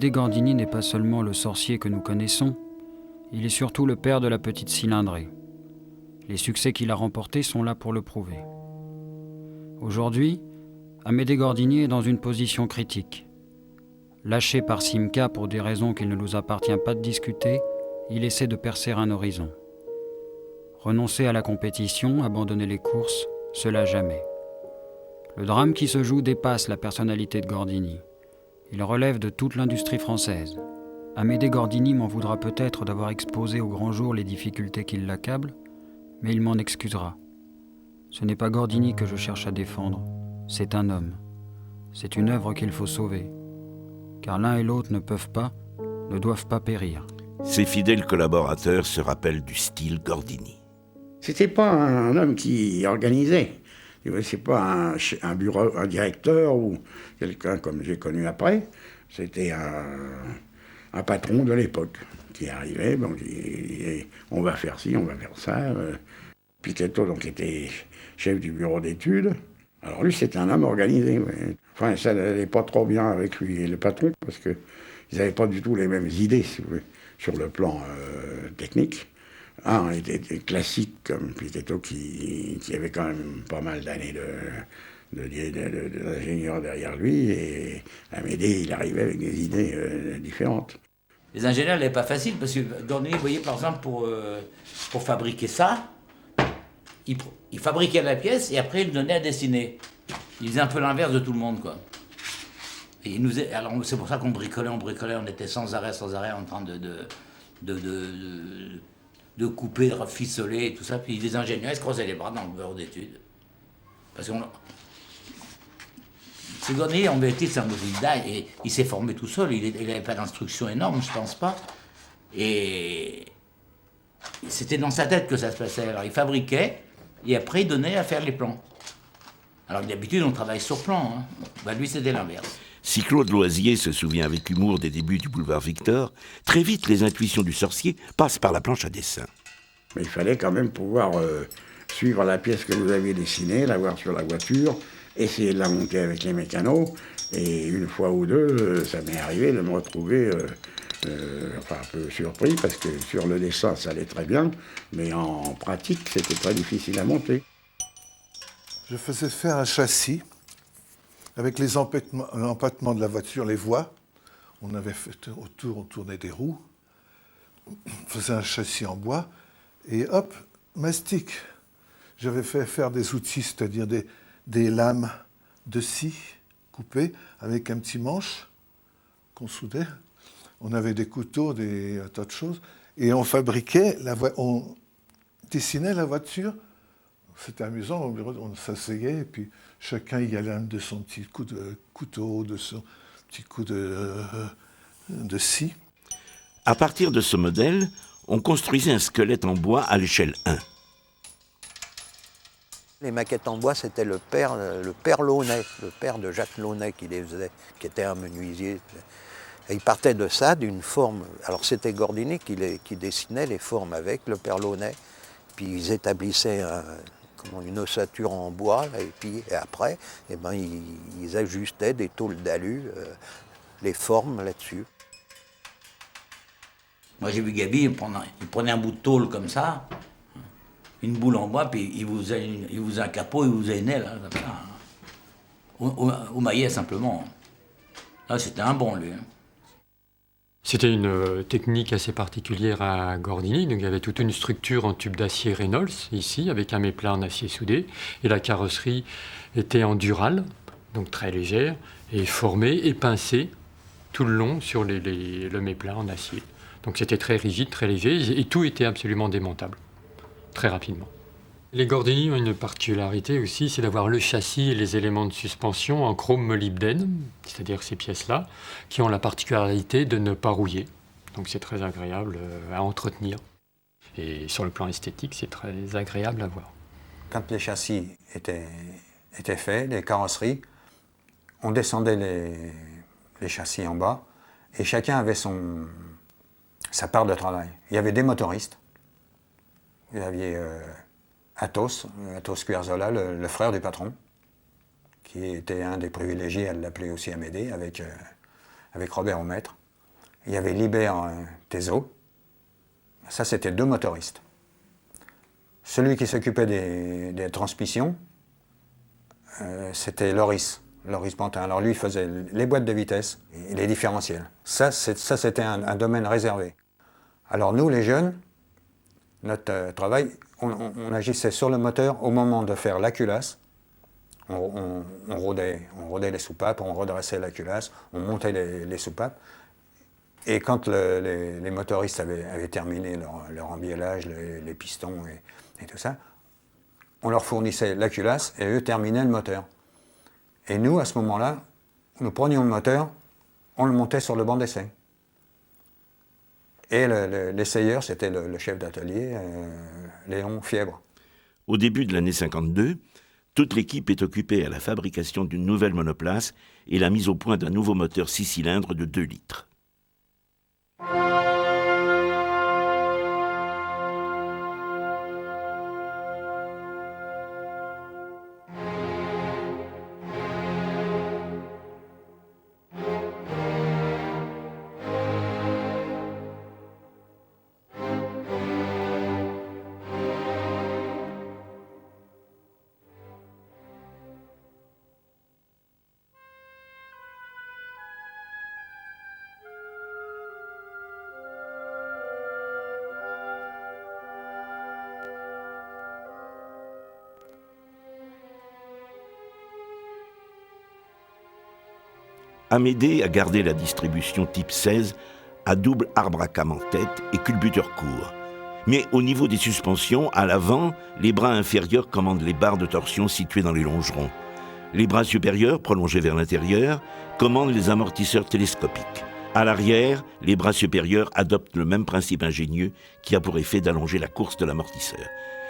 Amédée Gordini n'est pas seulement le sorcier que nous connaissons, il est surtout le père de la petite cylindrée. Les succès qu'il a remportés sont là pour le prouver. Aujourd'hui, Amédée Gordini est dans une position critique. Lâché par Simca pour des raisons qu'il ne nous appartient pas de discuter, il essaie de percer un horizon. Renoncer à la compétition, abandonner les courses, cela jamais. Le drame qui se joue dépasse la personnalité de Gordini. Il relève de toute l'industrie française. Amédée Gordini m'en voudra peut-être d'avoir exposé au grand jour les difficultés qui l'accablent, mais il m'en excusera. Ce n'est pas Gordini que je cherche à défendre, c'est un homme. C'est une œuvre qu'il faut sauver. Car l'un et l'autre ne doivent pas périr. Ses fidèles collaborateurs se rappellent du style Gordini. C'était pas un homme qui organisait. C'est pas un bureau, un directeur ou quelqu'un comme j'ai connu après. C'était un patron de l'époque qui arrivait, donc on va faire ci, on va faire ça. Pichetto donc était chef du bureau d'études. Alors lui c'était un homme organisé. Ouais. Enfin ça n'allait pas trop bien avec lui et le patron parce qu'ils n'avaient pas du tout les mêmes idées si vous voulez, sur le plan technique. Un était classique comme Pichetto qui avait quand même pas mal d'années d'ingénieur derrière lui et Amédée il arrivait avec des idées différentes. Les ingénieurs n'avaient pas facile parce que Gordini, vous voyez par exemple pour fabriquer ça, il fabriquait la pièce et après il le donnait à dessiner. Il faisait un peu l'inverse de tout le monde quoi. Et alors c'est pour ça qu'on bricolait, on était sans arrêt en train de couper, de ficeler et tout ça. Puis les ingénieurs ils se creusaient les bras dans le bureau d'études. Parce que c'est Gordini, en vérité, c'est un autodidacte et il s'est formé tout seul. Il n'avait pas d'instruction énorme, je pense pas. Et c'était dans sa tête que ça se passait. Alors il fabriquait et après il donnait à faire les plans. Alors d'habitude on travaille sur plan. Hein. Ben, lui c'était l'inverse. Si Claude Loisier se souvient avec humour des débuts du boulevard Victor, très vite les intuitions du sorcier passent par la planche à dessin. Mais il fallait quand même pouvoir suivre la pièce que vous aviez dessinée, la voir sur la voiture, essayer de la monter avec les mécanos, et une fois ou deux, ça m'est arrivé de me retrouver un peu surpris, parce que sur le dessin, ça allait très bien, mais en pratique, c'était très difficile à monter. Je faisais faire un châssis avec les empattements de la voiture, les voies. On avait fait autour, on tournait des roues. On faisait un châssis en bois, et hop, mastic. J'avais fait faire des outils, c'est-à-dire des lames de scie coupées avec un petit manche qu'on soudait. On avait des couteaux, un tas de choses. Et on fabriquait, on dessinait la voiture. C'était amusant, au bureau, on s'asseyait et puis chacun y allait de son petit coup de couteau, de son petit coup de scie. À partir de ce modèle, on construisait un squelette en bois à l'échelle 1. Les maquettes en bois, c'était le père Launay, le père de Jacques Launay qui les faisait, qui était un menuisier. Et il partait de ça, d'une forme. Alors c'était Gordini qui dessinait les formes avec le père Launay. Puis ils établissaient une ossature en bois, et après, ils ajustaient des tôles d'alu, les formes là-dessus. Moi j'ai vu Gabi, il prenait un bout de tôle comme ça, une boule en bois, puis il vous a un capot, il vous a une aile, là, comme ça. Au maillet simplement. Là c'était un bon lui. C'était une technique assez particulière à Gordini. Donc, il y avait toute une structure en tube d'acier Reynolds, ici, avec un méplat en acier soudé. Et la carrosserie était en dural, donc très légère, et formée et pincée tout le long sur le méplat en acier. Donc c'était très rigide, très léger, et tout était absolument démontable, très rapidement. Les Gordini ont une particularité aussi, c'est d'avoir le châssis et les éléments de suspension en chrome molybdène, c'est-à-dire ces pièces-là, qui ont la particularité de ne pas rouiller. Donc c'est très agréable à entretenir. Et sur le plan esthétique, c'est très agréable à voir. Quand les châssis étaient faits, les carrosseries, on descendait les châssis en bas, et chacun avait sa part de travail. Il y avait des motoristes. Vous aviez Athos Cuerzola, le frère du patron, qui était un des privilégiés, elle l'appelait aussi Amédée, avec Robert Aumaître. il y avait Libert Thézeau. Ça, c'était 2 motoristes. Celui qui s'occupait des transmissions, c'était Loris Pantin. Alors lui, il faisait les boîtes de vitesse et les différentiels. Ça c'était un domaine réservé. Alors nous, les jeunes, notre travail, on agissait sur le moteur au moment de faire la culasse. On rodait les soupapes, on redressait la culasse, on montait les soupapes. Et quand les motoristes avaient terminé leur embiellage, les pistons et tout ça, on leur fournissait la culasse et eux terminaient le moteur. Et nous, à ce moment-là, nous prenions le moteur, on le montait sur le banc d'essai. Et l'essayeur, c'était le chef d'atelier, Léon Fièvre. Au début de l'année 52, toute l'équipe est occupée à la fabrication d'une nouvelle monoplace et la mise au point d'un nouveau moteur 6 cylindres de 2 litres. Amédée a gardé la distribution type 16 à double arbre à cam en tête et culbuteur court. Mais au niveau des suspensions, à l'avant, les bras inférieurs commandent les barres de torsion situées dans les longerons. Les bras supérieurs, prolongés vers l'intérieur, commandent les amortisseurs télescopiques. À l'arrière, les bras supérieurs adoptent le même principe ingénieux qui a pour effet d'allonger la course de l'amortisseur.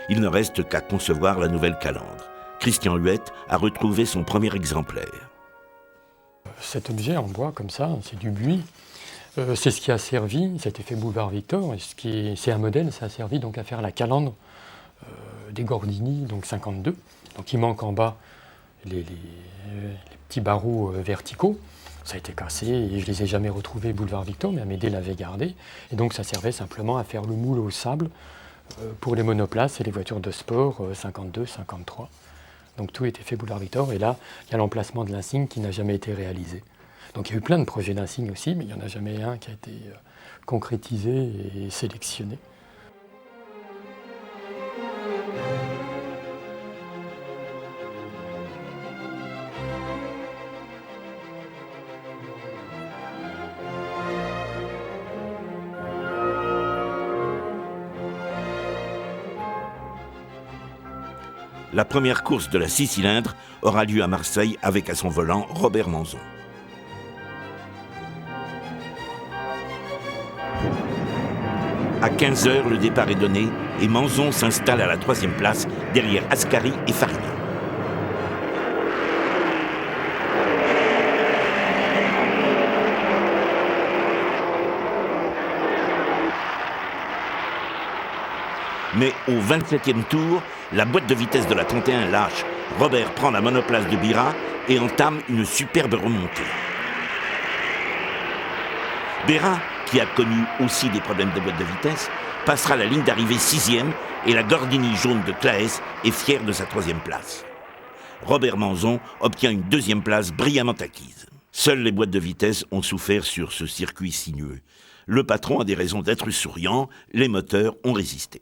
Il ne reste qu'à concevoir la nouvelle calandre. Christian Huette a retrouvé son premier exemplaire. Cet objet en bois comme ça, c'est du buis. C'est ce qui a servi, c'était fait boulevard Victor, et c'est un modèle, ça a servi donc à faire la calandre des Gordini, donc 52. Donc il manque en bas les petits barreaux verticaux. Ça a été cassé et je ne les ai jamais retrouvés boulevard Victor, mais Amédée l'avait gardé. Et donc ça servait simplement à faire le moule au sable pour les monoplaces et les voitures de sport 52, 53. Donc tout était fait boulevard Victor, et là, il y a l'emplacement de l'insigne qui n'a jamais été réalisé. Donc il y a eu plein de projets d'insigne aussi, mais il n'y en a jamais un qui a été concrétisé et sélectionné. La première course de la 6 cylindres aura lieu à Marseille avec à son volant Robert Manzon. À 15h, le départ est donné et Manzon s'installe à la 3e place derrière Ascari et Farina. Mais au 27e tour, la boîte de vitesse de la 31 lâche. Robert prend la monoplace de Bira et entame une superbe remontée. Bira, qui a connu aussi des problèmes de boîte de vitesse, passera la ligne d'arrivée 6e et la Gordini jaune de Claes est fière de sa 3e place. Robert Manzon obtient une 2e place brillamment acquise. Seules les boîtes de vitesse ont souffert sur ce circuit sinueux. Le patron a des raisons d'être souriant, les moteurs ont résisté.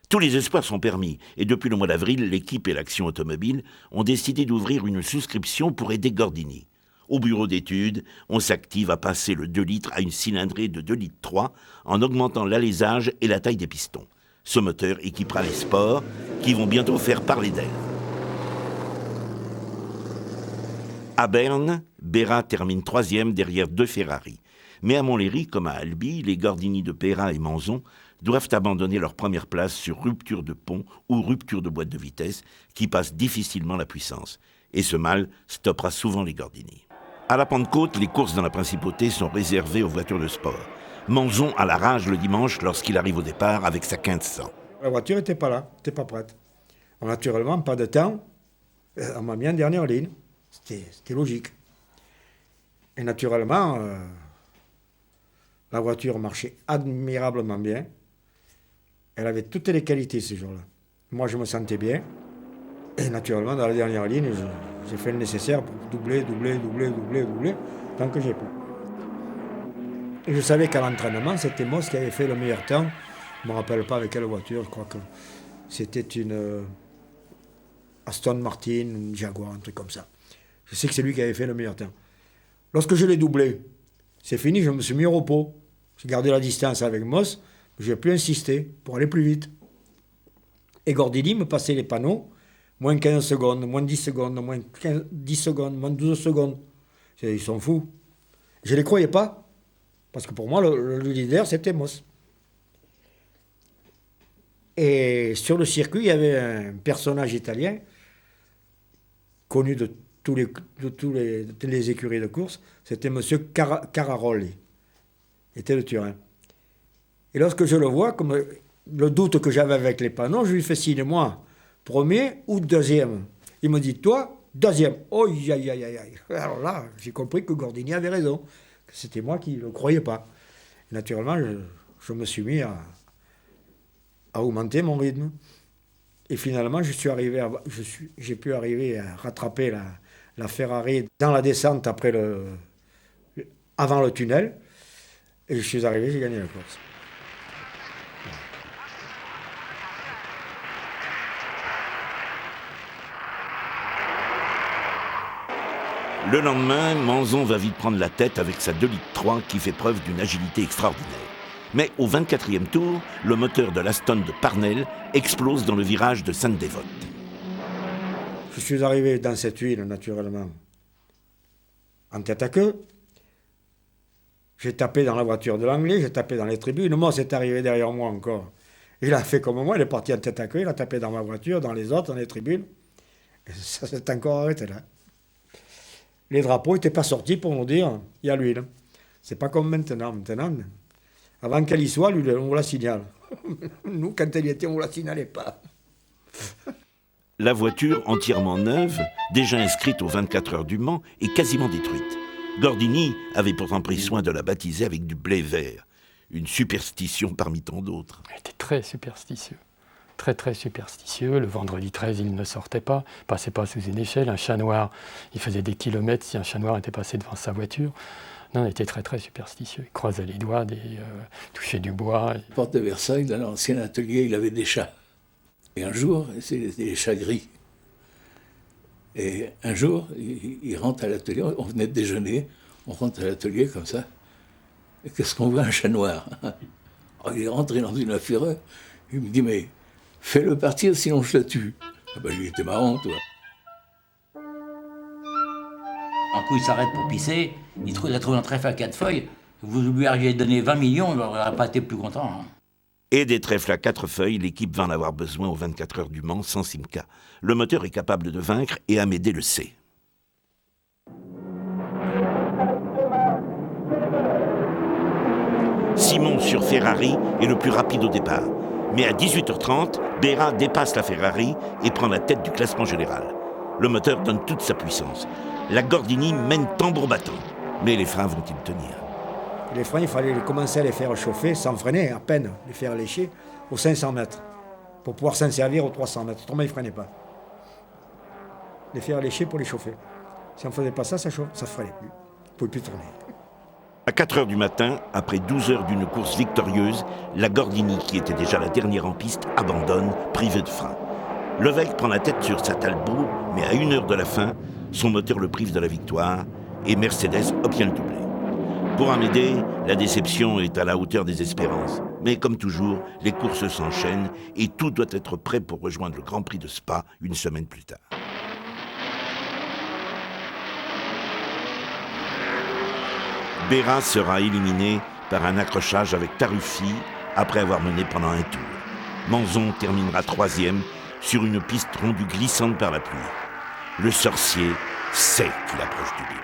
Tous les espoirs sont permis et depuis le mois d'avril, l'équipe et l'Action Automobile ont décidé d'ouvrir une souscription pour aider Gordini. Au bureau d'études, on s'active à passer le 2 litres à une cylindrée de 2 litres 3 en augmentant l'alésage et la taille des pistons. Ce moteur équipera les sports qui vont bientôt faire parler d'elle. À Berne, Bera termine 3e derrière 2 Ferrari. Mais à Montlhéry, comme à Albi, les Gordini de Peyrat et Manzon doivent abandonner leur première place sur rupture de pont ou rupture de boîte de vitesse qui passe difficilement la puissance. Et ce mal stoppera souvent les Gordini. À la Pentecôte, les courses dans la principauté sont réservées aux voitures de sport. Manzon a la rage le dimanche lorsqu'il arrive au départ avec sa 1500. La voiture n'était pas là, n'était pas prête. Naturellement, pas de temps, on m'a mis en dernière ligne. C'était logique. Et naturellement, La voiture marchait admirablement bien. Elle avait toutes les qualités ce jour-là. Moi, je me sentais bien. Et naturellement, dans la dernière ligne, j'ai fait le nécessaire pour doubler, tant que j'ai pu. Et je savais qu'à l'entraînement, c'était Moss qui avait fait le meilleur temps. Je ne me rappelle pas avec quelle voiture, je crois que c'était une Aston Martin, une Jaguar, un truc comme ça. Je sais que c'est lui qui avait fait le meilleur temps. Lorsque je l'ai doublé, c'est fini, je me suis mis au repos. J'ai gardé la distance avec Moss, mais je n'ai plus insisté pour aller plus vite. Et Gordini me passait les panneaux, moins 15 secondes, moins 10 secondes, moins 10 secondes, moins 12 secondes. Ils sont fous. Je ne les croyais pas, parce que pour moi, le leader, c'était Moss. Et sur le circuit, il y avait un personnage italien, connu de toutes les écuries de course, c'était M. Cararoli. Il était de Turin. Et lorsque je le vois, comme le doute que j'avais avec les panneaux, je lui fais signe, moi, premier ou deuxième. Il me dit, toi, deuxième. Oh, aïe, aïe, aïe, aïe. Alors là, j'ai compris que Gordini avait raison, que c'était moi qui ne le croyais pas. Et naturellement, je me suis mis à augmenter mon rythme. Et finalement, j'ai pu arriver à rattraper la Ferrari dans la descente avant le tunnel. Et je suis arrivé, j'ai gagné la course. Le lendemain, Manzon va vite prendre la tête avec sa 2,3 litres qui fait preuve d'une agilité extraordinaire. Mais au 24e tour, le moteur de l'Aston de Parnell explose dans le virage de Sainte-Dévote. Je suis arrivé dans cette huile, naturellement, en tête à queue. J'ai tapé dans la voiture de l'Anglais, j'ai tapé dans les tribunes. Moi, c'est arrivé derrière moi encore. Il a fait comme moi, il est parti en tête à queue, il a tapé dans ma voiture, dans les autres, dans les tribunes. Et ça s'est encore arrêté là. Les drapeaux n'étaient pas sortis pour nous dire il y a l'huile. C'est pas comme maintenant. Maintenant, avant qu'elle y soit, l'huile, on vous la signale. Nous, quand elle y était, on ne la signalait pas. La voiture, entièrement neuve, déjà inscrite aux 24 heures du Mans, est quasiment détruite. Gordini avait pourtant pris soin de la baptiser avec du blé vert. Une superstition parmi tant d'autres. Il était très superstitieux. Très très superstitieux. Le vendredi 13, il ne sortait pas, passait pas sous une échelle. Un chat noir, il faisait des kilomètres si un chat noir était passé devant sa voiture. Non, il était très très superstitieux. Il croisait les doigts, touchait du bois. Porte de Versailles, dans l'ancien atelier, il avait des chats. Et un jour, c'était des chats gris. Et un jour, il rentre à l'atelier, on venait de déjeuner, on rentre à l'atelier comme ça. Et qu'est-ce qu'on voit? Un chat noir. Alors, il est rentré dans une fureur. Il me dit, mais fais-le partir, sinon je le tue. Ah ben, lui, il était marrant, toi. Un coup, il s'arrête pour pisser, il a trouvé un trèfle à 4 feuilles. Vous lui auriez donné 20 millions, il n'aurait pas été plus content. Hein. Et des trèfles à 4 feuilles, l'équipe va en avoir besoin aux 24 heures du Mans sans Simca. Le moteur est capable de vaincre et Amédée le sait. Simon sur Ferrari est le plus rapide au départ. Mais à 18h30, Béra dépasse la Ferrari et prend la tête du classement général. Le moteur donne toute sa puissance. La Gordini mène tambour battant. Mais les freins vont-ils tenir? Les freins, il fallait commencer à les faire chauffer sans freiner, à peine, les faire lécher aux 500 mètres, pour pouvoir s'en servir aux 300 mètres. Autrement, ils ne freinaient pas. Les faire lécher pour les chauffer. Si on ne faisait pas ça, ça ne freinait plus. On ne pouvait plus tourner. À 4 heures du matin, après 12 heures d'une course victorieuse, la Gordini, qui était déjà la dernière en piste, abandonne, privée de frein. Levesque prend la tête sur sa Talbot, mais à 1 heure de la fin, son moteur le prive de la victoire et Mercedes obtient le doublé. Pour Amédée, la déception est à la hauteur des espérances. Mais comme toujours, les courses s'enchaînent et tout doit être prêt pour rejoindre le Grand Prix de Spa une semaine plus tard. Béra sera éliminé par un accrochage avec Taruffi après avoir mené pendant un tour. Manzon terminera 3e sur une piste rendue glissante par la pluie. Le sorcier sait qu'il approche du but.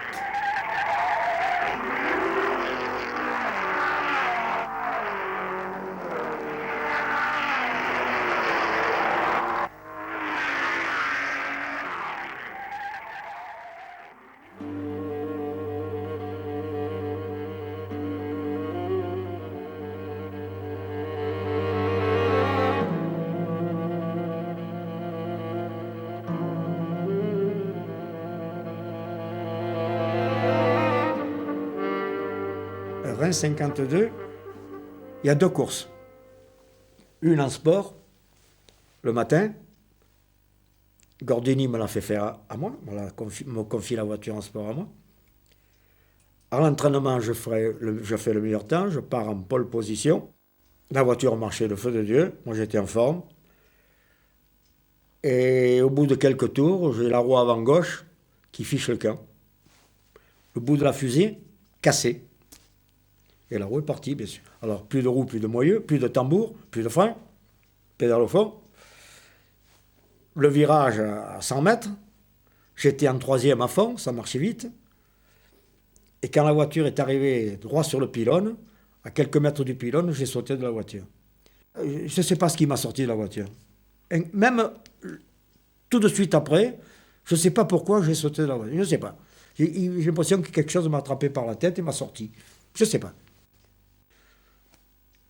Reims 52, il y a 2 courses. Une en sport, le matin. Gordini me l'a fait faire à moi, me confie la voiture en sport à moi. À l'entraînement, je fais le meilleur temps, je pars en pole position. La voiture marchait de feu de Dieu, moi j'étais en forme. Et au bout de quelques tours, j'ai la roue avant gauche qui fiche le camp. Le bout de la fusée, cassé. Et la roue est partie, bien sûr. Alors, plus de roue, plus de moyeu, plus de tambour, plus de frein, pédale au fond. Le virage à 100 mètres, j'étais en 3e à fond, ça marchait vite. Et quand la voiture est arrivée droit sur le pylône, à quelques mètres du pylône, j'ai sauté de la voiture. Je ne sais pas ce qui m'a sorti de la voiture. Et même tout de suite après, je ne sais pas pourquoi j'ai sauté de la voiture. Je ne sais pas. J'ai l'impression que quelque chose m'a attrapé par la tête et m'a sorti. Je ne sais pas.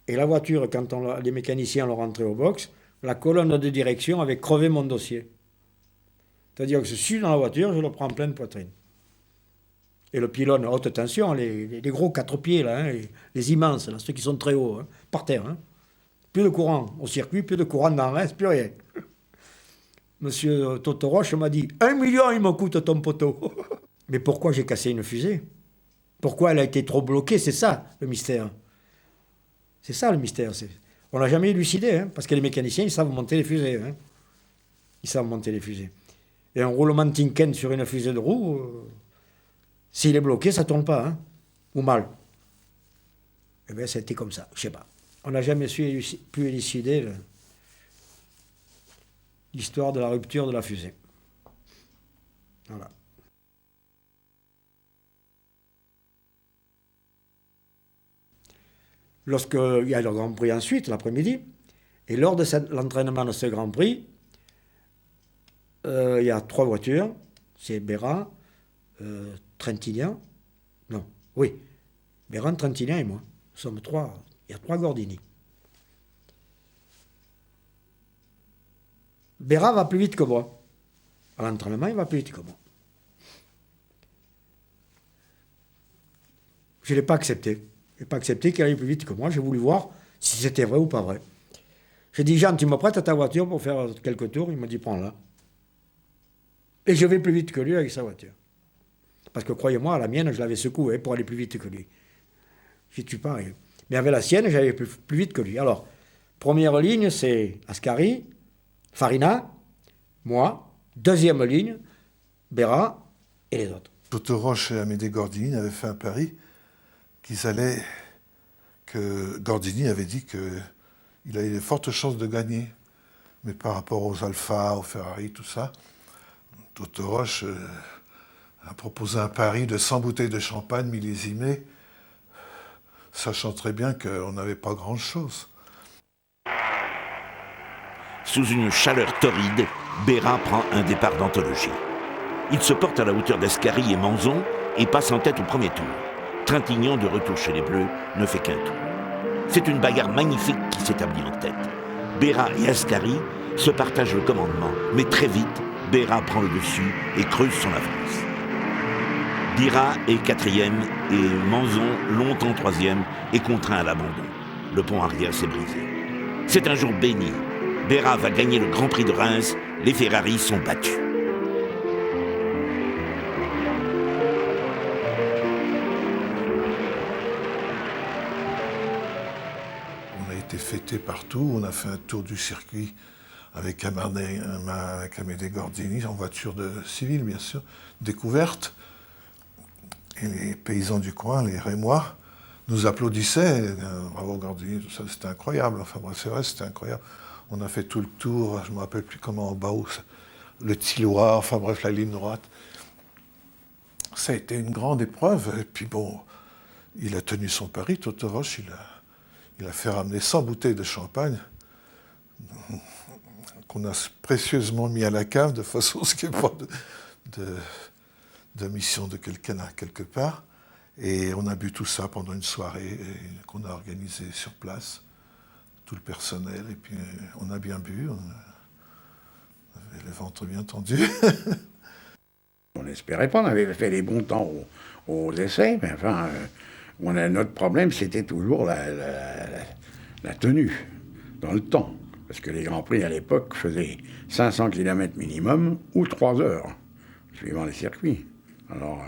Et la voiture, quand les mécaniciens l'ont rentrée au box, la colonne de direction avait crevé mon dossier. C'est-à-dire que je suis dans la voiture, je le prends en pleine poitrine. Et le pylône haute tension, les gros 4 pieds, là, hein, les immenses, là, ceux qui sont très hauts, hein, par terre. Hein. Plus de courant au circuit, plus de courant dans le reste, plus rien. Monsieur Totoroche m'a dit « 1 million, il me coûte ton poteau !» Mais pourquoi j'ai cassé une fusée? Pourquoi elle a été trop bloquée? C'est ça, le mystère. C'est ça, le mystère. On l'a jamais élucidé, hein, parce que les mécaniciens, ils savent monter les fusées. Hein. Ils savent monter les fusées. Et un roulement de Tinken sur une fusée de roue, s'il est bloqué, ça ne tourne pas, hein, ou mal. Eh bien, ça a été comme ça, je ne sais pas. On n'a jamais pu élucider l'histoire de la rupture de la fusée. Voilà. Lorsqu'il y a le Grand Prix ensuite, l'après-midi, et lors de l'entraînement de ce Grand Prix, il y a 3 voitures, c'est Béra, Trintignant, non, oui, Béra, Trintignant et moi. Nous sommes 3, il y a 3 Gordini. Béra va plus vite que moi. À l'entraînement, il va plus vite que moi. Je ne l'ai pas accepté. Je n'ai pas accepté qu'il aille plus vite que moi. J'ai voulu voir si c'était vrai ou pas vrai. J'ai dit, Jean, tu me prêtes ta voiture pour faire quelques tours? Il m'a dit, prends-la. Et je vais plus vite que lui avec sa voiture. Parce que croyez-moi, la mienne, je l'avais secouée pour aller plus vite que lui. J'y tue pas rien. Mais avec la sienne, j'allais plus vite que lui. Alors, première ligne, c'est Ascari, Farina, moi. Deuxième ligne, Béra et les autres. Totoroche et Amédée Gordini avaient fait un pari que Gordini avait dit qu'il avait de fortes chances de gagner. Mais par rapport aux Alfa, aux Ferrari, tout ça, Totoroche a proposé un pari de 100 bouteilles de champagne millésimées, sachant très bien qu'on n'avait pas grand-chose. Sous une chaleur torride, Béra prend un départ d'anthologie. Il se porte à la hauteur d'Ascari et Manzon et passe en tête au premier tour. Trintignant, de retour chez les Bleus, ne fait qu'un tour. C'est une bagarre magnifique qui s'établit en tête. Béra et Ascari se partagent le commandement, mais très vite, Béra prend le dessus et creuse son avance. Dira est 4e et Manzon, longtemps 3e, est contraint à l'abandon. Le pont arrière s'est brisé. C'est un jour béni. Béra va gagner le Grand Prix de Reims. Les Ferrari sont battus. On a été fêtés partout. On a fait un tour du circuit avec Amédée Gordini, en voiture de civile, bien sûr, découverte. Et les paysans du coin, les Rémois, nous applaudissaient. Bravo Gordini, tout ça, c'était incroyable. Enfin bref, c'est vrai, c'était incroyable. On a fait tout le tour, je ne me rappelle plus comment, en bas, le Tillois, enfin bref, la ligne droite. Ça a été une grande épreuve. Et puis bon, il a tenu son pari, Totoroche, il a fait ramener 100 bouteilles de champagne qu'on a précieusement mis à la cave de façon à ce qu'il n'y ait pas de mission de quelqu'un quelque part. Et on a bu tout ça pendant une soirée qu'on a organisée sur place, tout le personnel, et puis on a bien bu, on avait le ventre bien tendu. On n'espérait pas, on avait fait des bons temps aux essais, mais enfin, Notre problème, c'était toujours la tenue dans le temps. Parce que les Grands Prix, à l'époque, faisaient 500 km minimum ou 3 heures, suivant les circuits. Alors,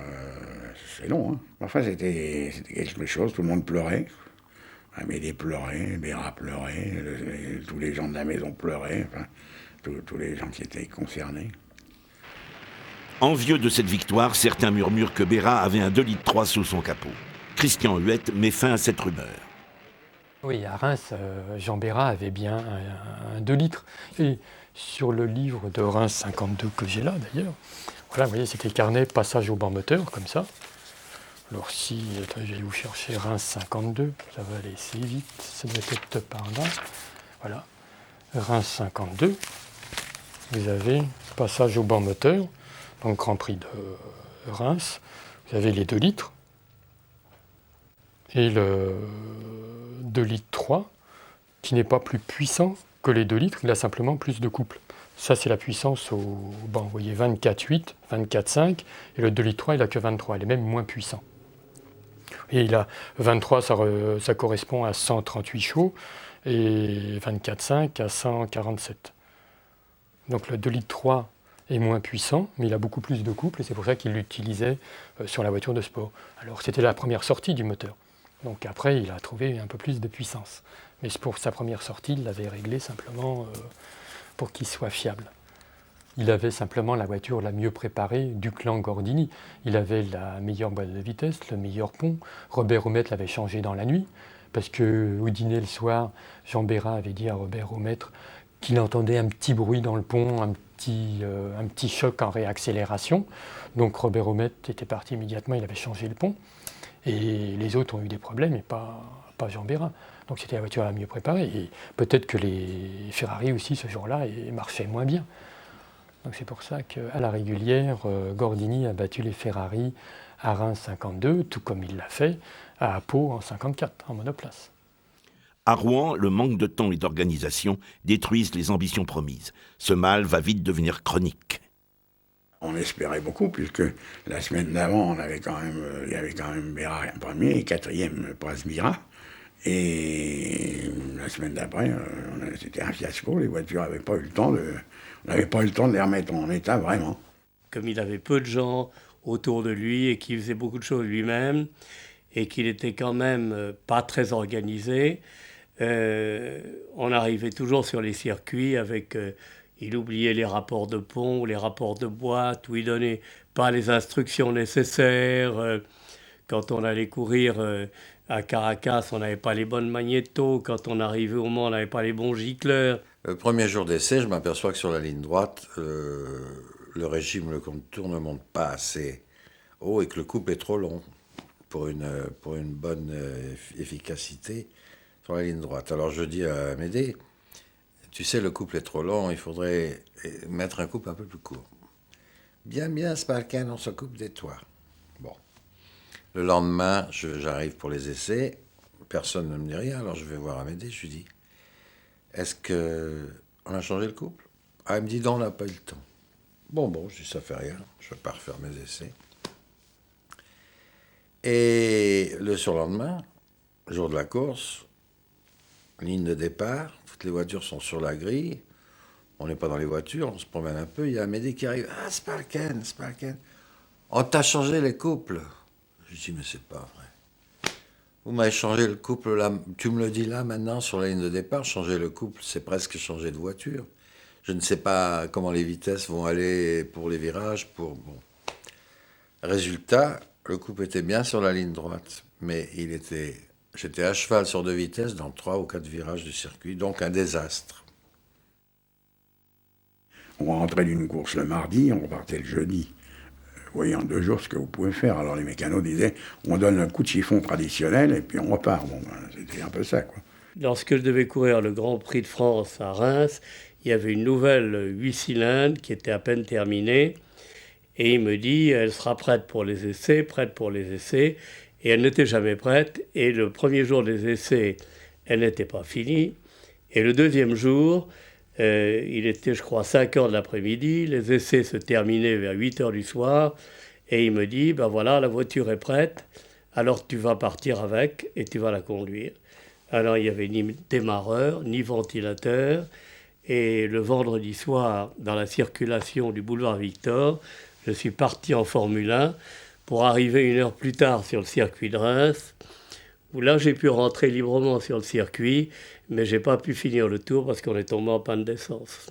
c'est long, hein. Enfin, c'était quelque chose, tout le monde pleurait. Amédée pleurait, Béra pleurait, tous les gens de la maison pleuraient, enfin, tous les gens qui étaient concernés. Envieux de cette victoire, certains murmurent que Béra avait un 2,3 litres sous son capot. Christian Huette met fin à cette rumeur. Oui, à Reims, Jean Béra avait bien un 2 litres. Et sur le livre de Reims 52 que j'ai là d'ailleurs, voilà, vous voyez, c'était carnet passage au banc moteur, comme ça. Alors si, je vais vous chercher Reims 52, ça va aller assez vite, ça doit être par là. Voilà, Reims 52, vous avez passage au banc moteur, donc Grand Prix de Reims, vous avez les 2 litres, et le 2 litres 3, qui n'est pas plus puissant que les 2 litres, il a simplement plus de couple. Ça, c'est la puissance au banc. Vous voyez 24,8, 24,5, et le 2 litres 3, il n'a que 23, il est même moins puissant. Et il a 23, ça correspond à 138 chevaux, et 24,5 à 147. Donc le 2 litres 3 est moins puissant, mais il a beaucoup plus de couple, et c'est pour ça qu'il l'utilisait sur la voiture de sport. Alors c'était la première sortie du moteur. Donc après, il a trouvé un peu plus de puissance. Mais pour sa première sortie, il l'avait réglé simplement pour qu'il soit fiable. Il avait simplement la voiture la mieux préparée du clan Gordini. Il avait la meilleure boîte de vitesse, le meilleur pont. Robert Oumette l'avait changé dans la nuit, parce qu'au dîner le soir, Jean Béra avait dit à Robert Oumette qu'il entendait un petit bruit dans le pont, un petit choc en réaccélération. Donc Robert Oumette était parti immédiatement, il avait changé le pont. Et les autres ont eu des problèmes, mais pas Jean Béra. Donc c'était la voiture la mieux préparée. Et peut-être que les Ferrari aussi, ce jour-là, marchaient moins bien. Donc c'est pour ça qu'à la régulière, Gordini a battu les Ferrari à Reims 52, tout comme il l'a fait à Pau en 54, en monoplace. À Rouen, le manque de temps et d'organisation détruisent les ambitions promises. Ce mal va vite devenir chronique. On espérait beaucoup, puisque la semaine d'avant, il y avait quand même Béra premier et quatrième Prince Mira. Et la semaine d'après, c'était un fiasco. Les voitures n'avaient pas eu le temps on n'avait pas eu le temps de les remettre en état, vraiment. Comme il avait peu de gens autour de lui et qu'il faisait beaucoup de choses lui-même, et qu'il était quand même pas très organisé, on arrivait toujours sur les circuits avec... il oubliait les rapports de pont ou les rapports de boîte, où il donnait pas les instructions nécessaires. Quand on allait courir à Caracas, on n'avait pas les bonnes magnétos. Quand on arrivait au Mans, on n'avait pas les bons gicleurs. Le premier jour d'essai, je m'aperçois que sur la ligne droite, le régime, le contour ne monte pas assez haut et que le couple est trop long pour une bonne efficacité sur la ligne droite. Alors je dis à Amédée, tu sais, le couple est trop long, il faudrait mettre un couple un peu plus court. Bien, Sparken, on s'occupe des toits. Bon. Le lendemain, j'arrive pour les essais, personne ne me dit rien, alors je vais voir Amédée, je lui dis, est-ce qu'on a changé le couple? Ah, elle me dit, non, on n'a pas eu le temps. Bon, je dis, ça fait rien, je pars faire mes essais. Et le surlendemain, jour de la course, ligne de départ, toutes les voitures sont sur la grille, on n'est pas dans les voitures, on se promène un peu, il y a Amédée qui arrive, ah, Sparken, on t'a changé les couples. Je dis, mais c'est pas vrai. Vous m'avez changé le couple là, tu me le dis là maintenant sur la ligne de départ, changer le couple, c'est presque changer de voiture. Je ne sais pas comment les vitesses vont aller pour les virages, bon. Résultat, le couple était bien sur la ligne droite, mais j'étais à cheval sur 2 vitesses dans 3 ou 4 virages du circuit, donc un désastre. On rentrait d'une course le mardi, on repartait le jeudi. Voyez en 2 jours ce que vous pouvez faire. Alors les mécanos disaient, on donne un coup de chiffon traditionnel et puis on repart. Bon, c'était un peu ça, quoi. Lorsque je devais courir le Grand Prix de France à Reims, il y avait une nouvelle 8 cylindres qui était à peine terminée. Et il me dit, elle sera prête pour les essais. Et elle n'était jamais prête. Et le premier jour des essais, elle n'était pas finie. Et le deuxième jour, il était, je crois, 5 heures de l'après-midi. Les essais se terminaient vers 8 heures du soir. Et il me dit, ben voilà, la voiture est prête. alors tu vas partir avec et tu vas la conduire. Alors il n'y avait ni démarreur, ni ventilateur. Et le vendredi soir, dans la circulation du boulevard Victor, je suis parti en Formule 1 pour arriver 1 heure plus tard sur le circuit de Reims, où là j'ai pu rentrer librement sur le circuit, mais je n'ai pas pu finir le tour parce qu'on est tombé en panne d'essence.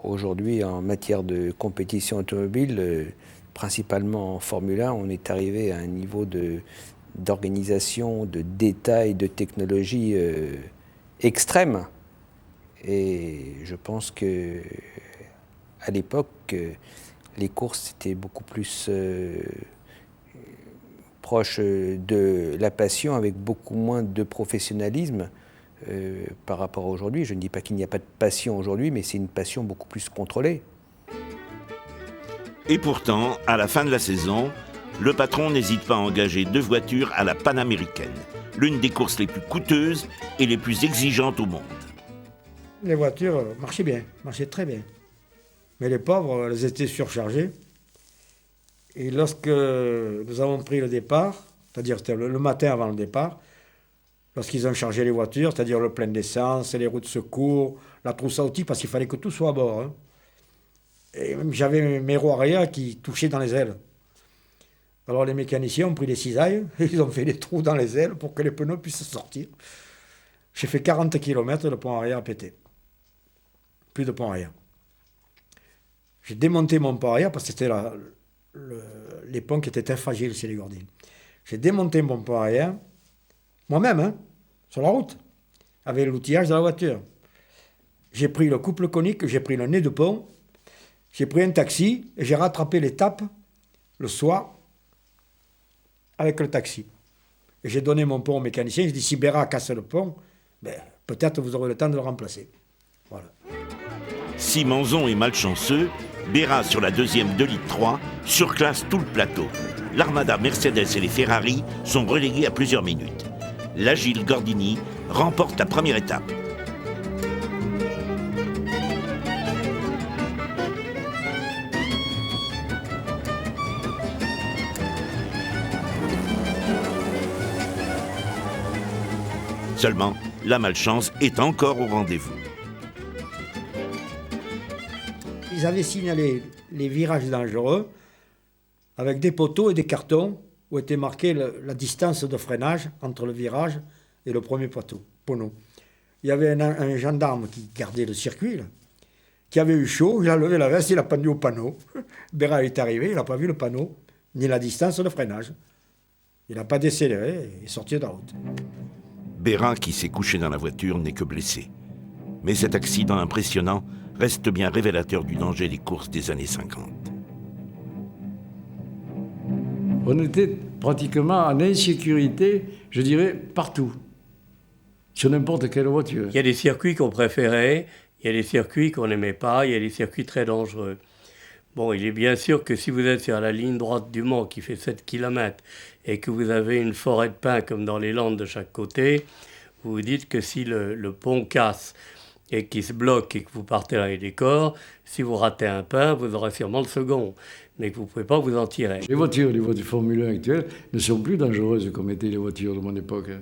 Aujourd'hui, en matière de compétition automobile, principalement en Formule 1, on est arrivé à un niveau d'organisation, de détail, de technologie extrême. Et je pense que à l'époque, les courses étaient beaucoup plus proches de la passion, avec beaucoup moins de professionnalisme par rapport à aujourd'hui. Je ne dis pas qu'il n'y a pas de passion aujourd'hui, mais c'est une passion beaucoup plus contrôlée. Et pourtant, à la fin de la saison, le patron n'hésite pas à engager 2 voitures à la Panaméricaine, l'une des courses les plus coûteuses et les plus exigeantes au monde. Les voitures marchaient très bien. Mais les pauvres, elles étaient surchargées. Et lorsque nous avons pris le départ, c'est-à-dire c'était le matin avant le départ, lorsqu'ils ont chargé les voitures, c'est-à-dire le plein d'essence, les roues de secours, la trousse à outils, parce qu'il fallait que tout soit à bord. Hein. Et même j'avais mes roues arrière qui touchaient dans les ailes. Alors les mécaniciens ont pris des cisailles, et ils ont fait des trous dans les ailes pour que les pneus puissent sortir. J'ai fait 40 km, le pont arrière a pété. Plus de pont arrière. J'ai démonté mon pont arrière parce que c'était les ponts qui étaient très fragiles chez les Gordini. J'ai démonté mon pont arrière, moi-même, hein, sur la route, avec l'outillage de la voiture. J'ai pris le couple conique, j'ai pris le nez de pont, j'ai pris un taxi et j'ai rattrapé l'étape le soir avec le taxi. Et j'ai donné mon pont au mécanicien, j'ai dit si Béra casse le pont, ben, peut-être vous aurez le temps de le remplacer. Voilà. Si Manzon est malchanceux, Béra, sur la deuxième 2,3 litres, surclasse tout le plateau. L'Armada, Mercedes et les Ferrari sont relégués à plusieurs minutes. L'agile Gordini remporte la première étape. Seulement, la malchance est encore au rendez-vous. Ils avaient signalé les virages dangereux avec des poteaux et des cartons où était marquée la distance de freinage entre le virage et le premier poteau. Il y avait un gendarme qui gardait le circuit, là, qui avait eu chaud, il a levé la veste, il a pendu au panneau. Béra est arrivé, il n'a pas vu le panneau, ni la distance de freinage. Il n'a pas décéléré, il est sorti de la route. Béra, qui s'est couché dans la voiture, n'est que blessé. Mais cet accident impressionnant reste bien révélateur du danger des courses des années 50. On était pratiquement en insécurité, je dirais, partout, sur n'importe quelle voiture. Il y a des circuits qu'on préférait, il y a des circuits qu'on n'aimait pas, il y a des circuits très dangereux. Bon, il est bien sûr que si vous êtes sur la ligne droite du Mans qui fait 7 km et que vous avez une forêt de pins comme dans les Landes de chaque côté, vous vous dites que si le pont casse et qu'il se bloque et que vous partez dans les décors, si vous ratez un pin, vous aurez sûrement le second, mais que vous ne pouvez pas vous en tirer. Les voitures Formule 1 actuelles ne sont plus dangereuses comme étaient les voitures de mon époque. Elles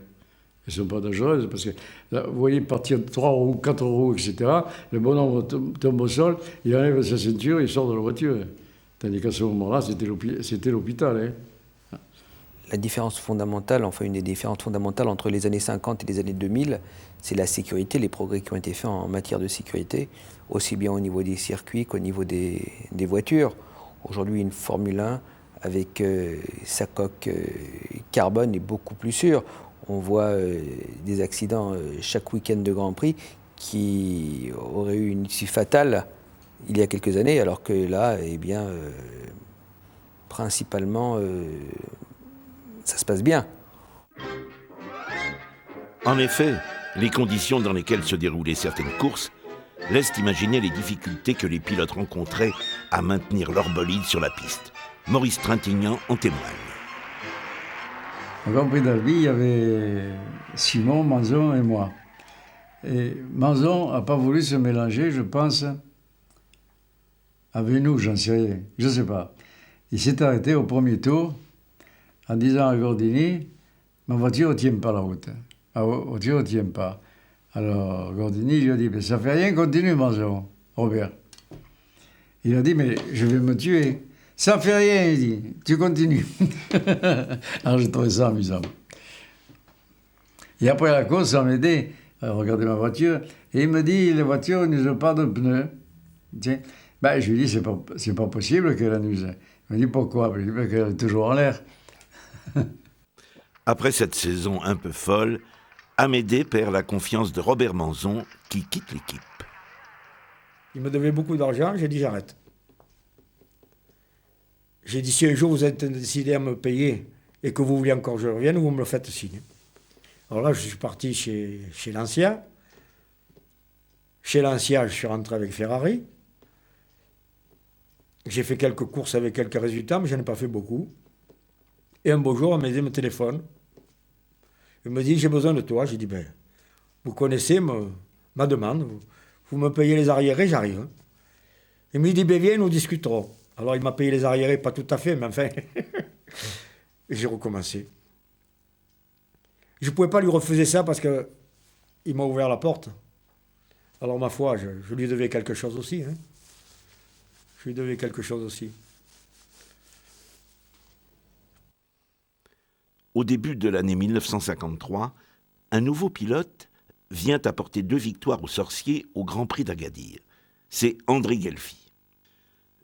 ne sont pas dangereuses parce que, là, vous voyez, partir de 3 roues, 4 roues, etc., le bonhomme tombe au sol, il enlève sa ceinture, il sort de la voiture. Tandis qu'à ce moment-là, c'était l'hôpital. Hein. La différence fondamentale, enfin une des différences fondamentales entre les années 50 et les années 2000, c'est la sécurité, les progrès qui ont été faits en matière de sécurité, aussi bien au niveau des circuits qu'au niveau des voitures. Aujourd'hui, une Formule 1 avec sa coque carbone est beaucoup plus sûre. On voit des accidents chaque week-end de Grand Prix qui auraient eu une issue fatale il y a quelques années, alors que là, eh bien, principalement, ça se passe bien. En effet, les conditions dans lesquelles se déroulaient certaines courses laissent imaginer les difficultés que les pilotes rencontraient à maintenir leur bolide sur la piste. Maurice Trintignant en témoigne. Au Grand Prix d'Albi, il y avait Simon, Manzon et moi. Et Manzon n'a pas voulu se mélanger, je pense, avec nous, j'en sais rien, je ne sais pas. Il s'est arrêté au premier tour en disant à Gordini, ma voiture ne tient pas la route. La voiture ne tient pas. Alors Gordini lui a dit, mais ça fait rien, continue, Manzon, Robert. Il a dit, mais je vais me tuer. Ça fait rien, il dit, tu continues. Alors j'ai trouvé ça amusant. Et après la course, on m'aidait à regarder ma voiture, et il me dit, les voitures n'usent pas de pneus. Tiens. Ben, je lui dis, c'est pas possible qu'elle en use. Il me dit, pourquoi? Je lui dis, ben, qu'elle est toujours en l'air. Après cette saison un peu folle, Amédée perd la confiance de Robert Manzon, qui quitte l'équipe. Il me devait beaucoup d'argent, j'ai dit j'arrête. J'ai dit si un jour vous êtes décidé à me payer et que vous voulez encore que je revienne, vous me le faites signe. Alors là, je suis parti chez Lancia. Chez Lancia, je suis rentré avec Ferrari. J'ai fait quelques courses avec quelques résultats, mais je n'en ai pas fait beaucoup. Et un beau jour, Amédée me téléphone. Il me dit, j'ai besoin de toi. J'ai dit, ben, vous connaissez ma demande. Vous me payez les arriérés, j'arrive. Il me dit, ben, viens, nous discuterons. Alors, il m'a payé les arriérés, pas tout à fait, mais enfin. Et j'ai recommencé. Je ne pouvais pas lui refuser ça parce qu'il m'a ouvert la porte. Alors, ma foi, je lui devais quelque chose aussi. Hein. Je lui devais quelque chose aussi. Au début de l'année 1953, un nouveau pilote vient apporter 2 victoires aux sorciers au Grand Prix d'Agadir. C'est André Guelfi.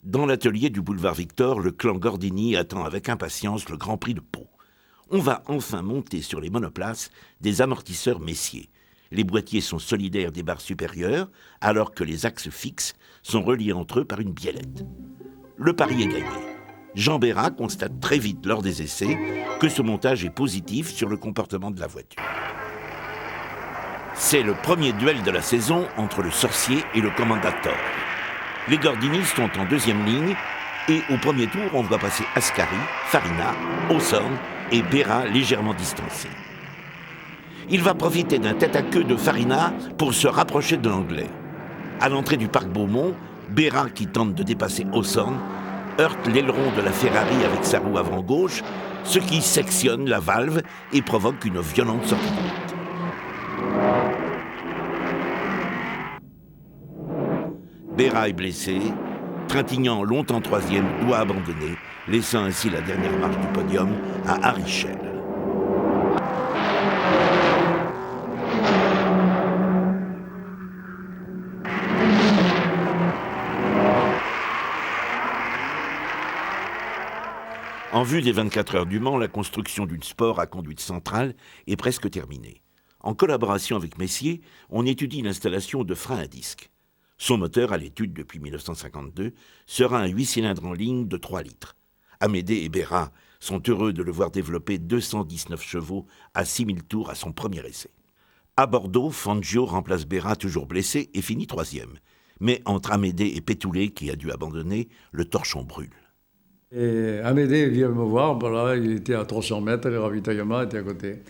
Dans l'atelier du boulevard Victor, le clan Gordini attend avec impatience le Grand Prix de Pau. On va enfin monter sur les monoplaces des amortisseurs Messier. Les boîtiers sont solidaires des barres supérieures, alors que les axes fixes sont reliés entre eux par une biellette. Le pari est gagné. Jean Bérat constate très vite lors des essais que ce montage est positif sur le comportement de la voiture. C'est le premier duel de la saison entre le sorcier et le commandateur. Les Gordini sont en deuxième ligne et au premier tour, on voit passer Ascari, Farina, Hawthorne et Bérat légèrement distancés. Il va profiter d'un tête-à-queue de Farina pour se rapprocher de l'Anglais. À l'entrée du parc Beaumont, Bérat, qui tente de dépasser Hawthorne, heurte l'aileron de la Ferrari avec sa roue avant gauche, ce qui sectionne la valve et provoque une violente sortie de route. Bérat est blessé. Trintignant, longtemps troisième, doit abandonner, laissant ainsi la dernière marche du podium à Harry Schell. En vue des 24 heures du Mans, la construction d'une Sport à conduite centrale est presque terminée. En collaboration avec Messier, on étudie l'installation de freins à disque. Son moteur, à l'étude depuis 1952, sera un 8 cylindres en ligne de 3 litres. Amédée et Bérat sont heureux de le voir développer 219 chevaux à 6000 tours à son premier essai. À Bordeaux, Fangio remplace Bérat toujours blessé et finit troisième. Mais entre Amédée et Pétoulet, qui a dû abandonner, le torchon brûle. Et Amédée vient me voir, voilà, il était à 300 mètres, le ravitaillement était à côté.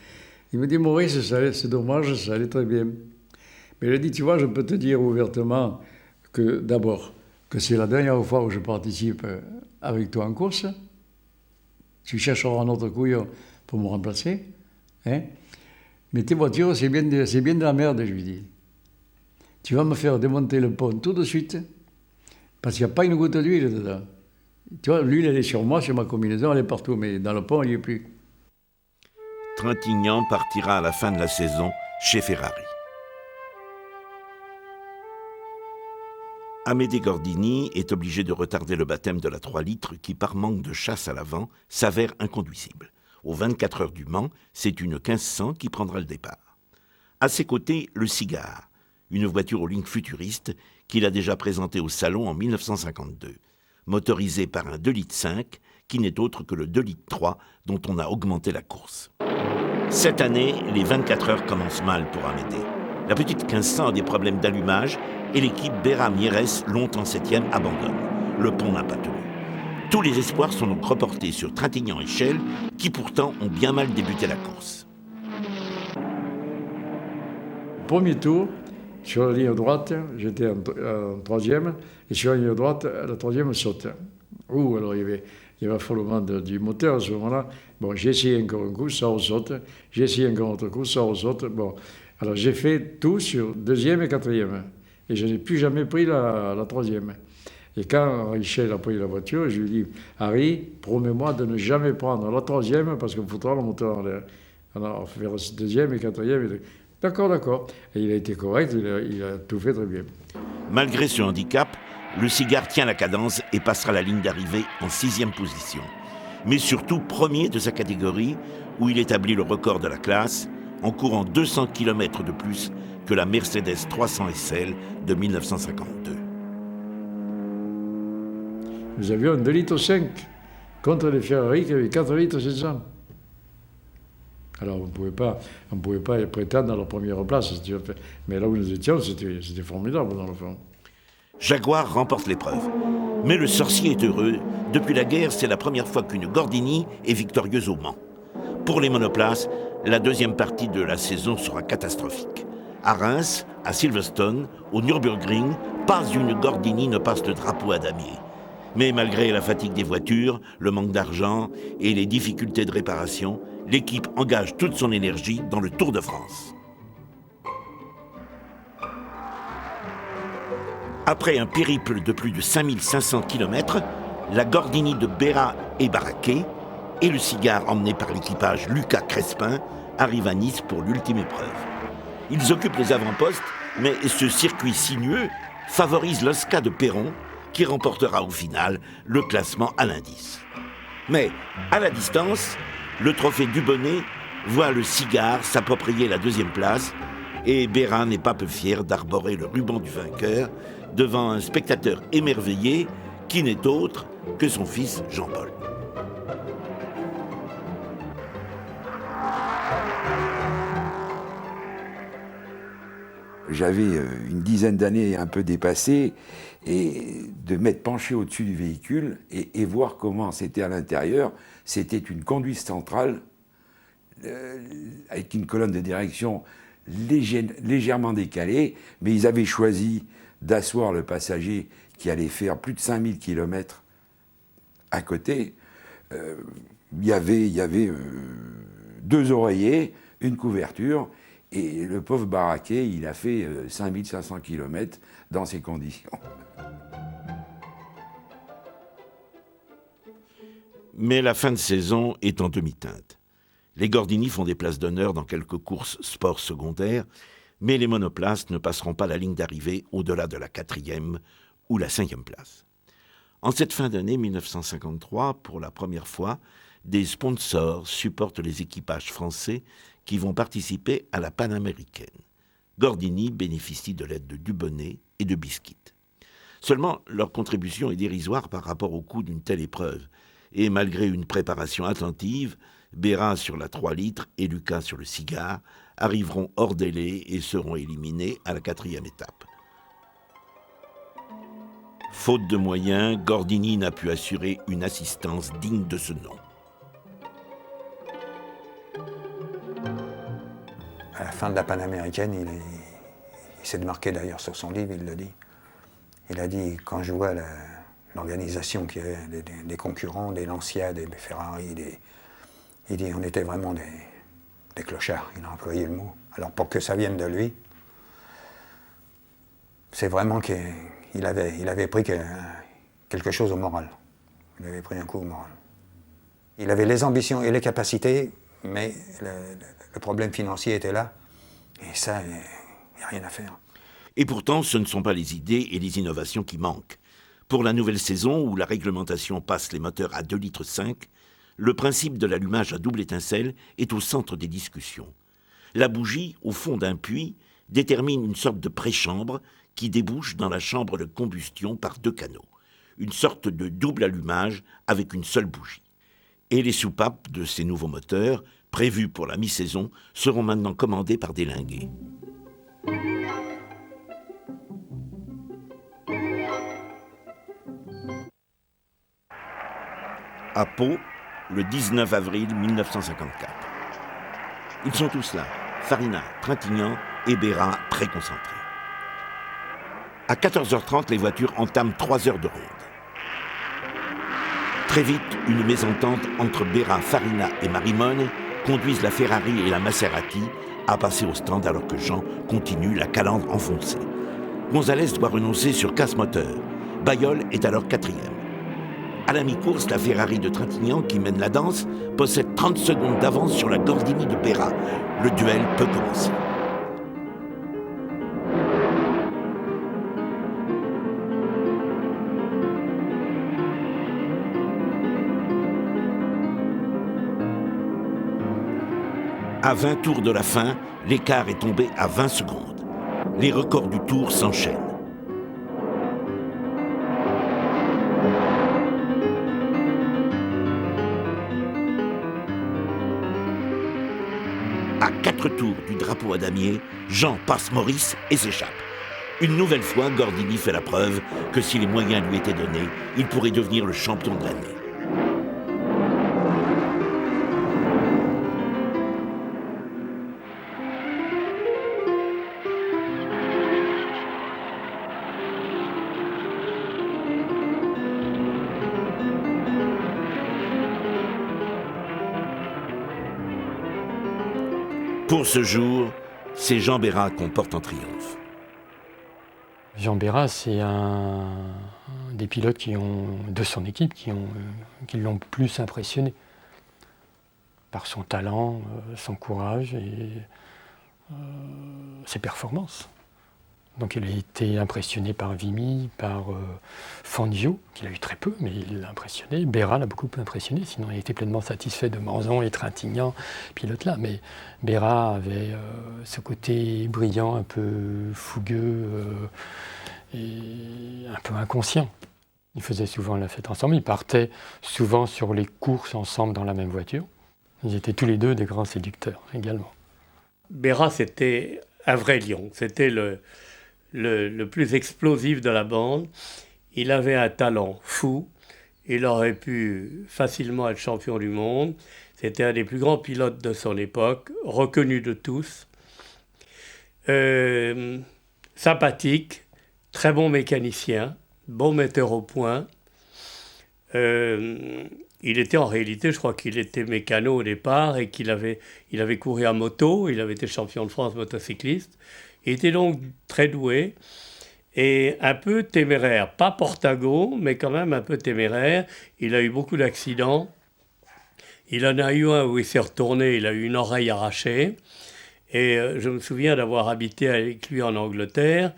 Il me dit, Maurice, c'est dommage, ça allait très bien. Mais il a dit, tu vois, je peux te dire ouvertement que d'abord, que c'est la dernière fois où je participe avec toi en course. Tu chercheras un autre couillon pour me remplacer. Hein? Mais tes voitures, c'est bien de la merde, je lui dis. Tu vas me faire démonter le pont tout de suite, parce qu'il n'y a pas une goutte d'huile dedans. Tu vois, l'huile, elle est sur moi, sur ma combinaison, elle est partout, mais dans le pont, il n'y est plus. Trintignant partira à la fin de la saison chez Ferrari. Amédée Gordini est obligé de retarder le baptême de la 3 litres qui, par manque de chasse à l'avant, s'avère inconduisible. Aux 24 heures du Mans, c'est une 1500 qui prendra le départ. À ses côtés, le Cigare, une voiture aux lignes futuristes qu'il a déjà présentée au salon en 1952, motorisée par un 2,5 litres qui n'est autre que le 2,3 litres dont on a augmenté la course. Cette année, les 24 heures commencent mal pour Amédée. La petite 1500 a des problèmes d'allumage et l'équipe Bérat-Mieres, longtemps 7e, abandonne. Le pont n'a pas tenu. Tous les espoirs sont donc reportés sur Trintignant et Schell, qui pourtant ont bien mal débuté la course. Premier tour, sur la ligne droite, j'étais en troisième, et sur la ligne droite, la troisième saute. Alors il y avait il y avait affolement du moteur à ce moment-là. Bon, j'ai essayé encore un coup, ça ressaute. J'ai essayé encore un autre coup, ça ressaute. Bon, alors j'ai fait tout sur deuxième et quatrième. Et je n'ai plus jamais pris la troisième. Et quand Richel a pris la voiture, je lui ai dit, Harry, promets-moi de ne jamais prendre la troisième parce qu'on foutra le moteur en l'air. Alors, on va faire deuxième et quatrième. D'accord, d'accord. Et il a été correct, il a tout fait très bien. Malgré ce handicap, le Cigare tient la cadence et passera la ligne d'arrivée en 6e position. Mais surtout premier de sa catégorie, où il établit le record de la classe en courant 200 km de plus que la Mercedes 300 SL de 1952. Nous avions 2,5 litres contre les Ferrari qui avaient 4 litres 700. Alors on ne pouvait pas prétendre à la première place. Mais là où nous étions, c'était formidable dans le fond. Jaguar remporte l'épreuve. Mais le sorcier est heureux. Depuis la guerre, c'est la première fois qu'une Gordini est victorieuse au Mans. Pour les monoplaces, la deuxième partie de la saison sera catastrophique. À Reims, à Silverstone, au Nürburgring, pas une Gordini ne passe le drapeau à damier. Mais malgré la fatigue des voitures, le manque d'argent et les difficultés de réparation, l'équipe engage toute son énergie dans le Tour de France. Après un périple de plus de 5500 km, la Gordini de Béra est baraquée et le Cigare, emmené par l'équipage Lucas Crespin, arrive à Nice pour l'ultime épreuve. Ils occupent les avant-postes, mais ce circuit sinueux favorise l'Osca de Perron, qui remportera au final le classement à l'indice. Mais, à la distance, le trophée Dubonnet voit le Cigare s'approprier la deuxième place et Béra n'est pas peu fier d'arborer le ruban du vainqueur devant un spectateur émerveillé qui n'est autre que son fils Jean-Paul. J'avais une dizaine d'années un peu dépassées, et de m'être penché au-dessus du véhicule et voir comment c'était à l'intérieur. C'était une conduite centrale avec une colonne de direction légèrement décalée, mais ils avaient choisi d'asseoir le passager qui allait faire plus de 5000 km à côté. Il y avait 2 oreillers, une couverture, et le pauvre baraquet, il a fait 5500 km dans ces conditions. Mais la fin de saison est en demi-teinte. Les Gordini font des places d'honneur dans quelques courses sport secondaires, mais les monoplaces ne passeront pas la ligne d'arrivée au-delà de la 4e ou la 5e place. En cette fin d'année 1953, pour la première fois, des sponsors supportent les équipages français qui vont participer à la Panaméricaine. Gordini bénéficie de l'aide de Dubonnet et de Biscuit. Seulement, leur contribution est dérisoire par rapport au coût d'une telle épreuve. Et malgré une préparation attentive, Béra sur la 3 litres et Lucas sur le Cigare arriveront hors délai et seront éliminés à la 4e étape. Faute de moyens, Gordini n'a pu assurer une assistance digne de ce nom. À la fin de la Panaméricaine, il s'est démarqué d'ailleurs sur son livre, il le dit. Il a dit, quand je vois l'organisation qu'il y avait des concurrents, des Lancia, des Ferrari, il dit on était vraiment des clochards, il a employé le mot. Alors pour que ça vienne de lui, c'est vraiment qu'il avait pris quelque chose au moral. Il avait pris un coup au moral. Il avait les ambitions et les capacités, mais le problème financier était là, et ça, il n'y a rien à faire. Et pourtant, ce ne sont pas les idées et les innovations qui manquent. Pour la nouvelle saison, où la réglementation passe les moteurs à 2,5 litres, le principe de l'allumage à double étincelle est au centre des discussions. La bougie, au fond d'un puits, détermine une sorte de préchambre qui débouche dans la chambre de combustion par 2 canaux. Une sorte de double allumage avec une seule bougie. Et les soupapes de ces nouveaux moteurs, prévus pour la mi-saison, seront maintenant commandées par Délinguet. À Pau, le 19 avril 1954. Ils sont tous là, Farina, Trintignant et Béra très concentrés. À 14h30, les voitures entament 3 heures de ronde. Très vite, une mésentente entre Berra, Farina et Marimone conduisent la Ferrari et la Maserati à passer au stand alors que Jean continue la calandre enfoncée. Gonzalez doit renoncer sur casse-moteur. Bailleul est alors 4e. À la mi-course, la Ferrari de Trintignant, qui mène la danse, possède 30 secondes d'avance sur la Gordini de Berra. Le duel peut commencer. À 20 tours de la fin, l'écart est tombé à 20 secondes. Les records du tour s'enchaînent. À 4 tours du drapeau à damier, Jean passe Maurice et s'échappe. Une nouvelle fois, Gordini fait la preuve que si les moyens lui étaient donnés, il pourrait devenir le champion de l'année. Pour ce jour, c'est Jean Berra qu'on porte en triomphe. Jean Berra, c'est un des pilotes de son équipe qui l'ont plus impressionné par son talent, son courage et ses performances. Donc il a été impressionné par Vimy, par Fangio, qu'il a eu très peu, mais il l'a impressionné. Berra l'a beaucoup impressionné, sinon il était pleinement satisfait de Manzon et Trintignant, pilote-là. Mais Berra avait ce côté brillant, un peu fougueux et un peu inconscient. Ils faisaient souvent la fête ensemble, ils partaient souvent sur les courses ensemble dans la même voiture. Ils étaient tous les deux des grands séducteurs également. Berra, c'était un vrai lion, c'était le plus explosif de la bande. Il avait un talent fou. Il aurait pu facilement être champion du monde. C'était un des plus grands pilotes de son époque, reconnu de tous. Sympathique, très bon mécanicien, bon metteur au point. Il était en réalité, je crois qu'il était mécano au départ et il avait couru à moto. Il avait été champion de France motocycliste. Il était donc très doué et un peu téméraire. Pas portago, mais quand même un peu téméraire. Il a eu beaucoup d'accidents. Il en a eu un où il s'est retourné, il a eu une oreille arrachée. Et je me souviens d'avoir habité avec lui en Angleterre.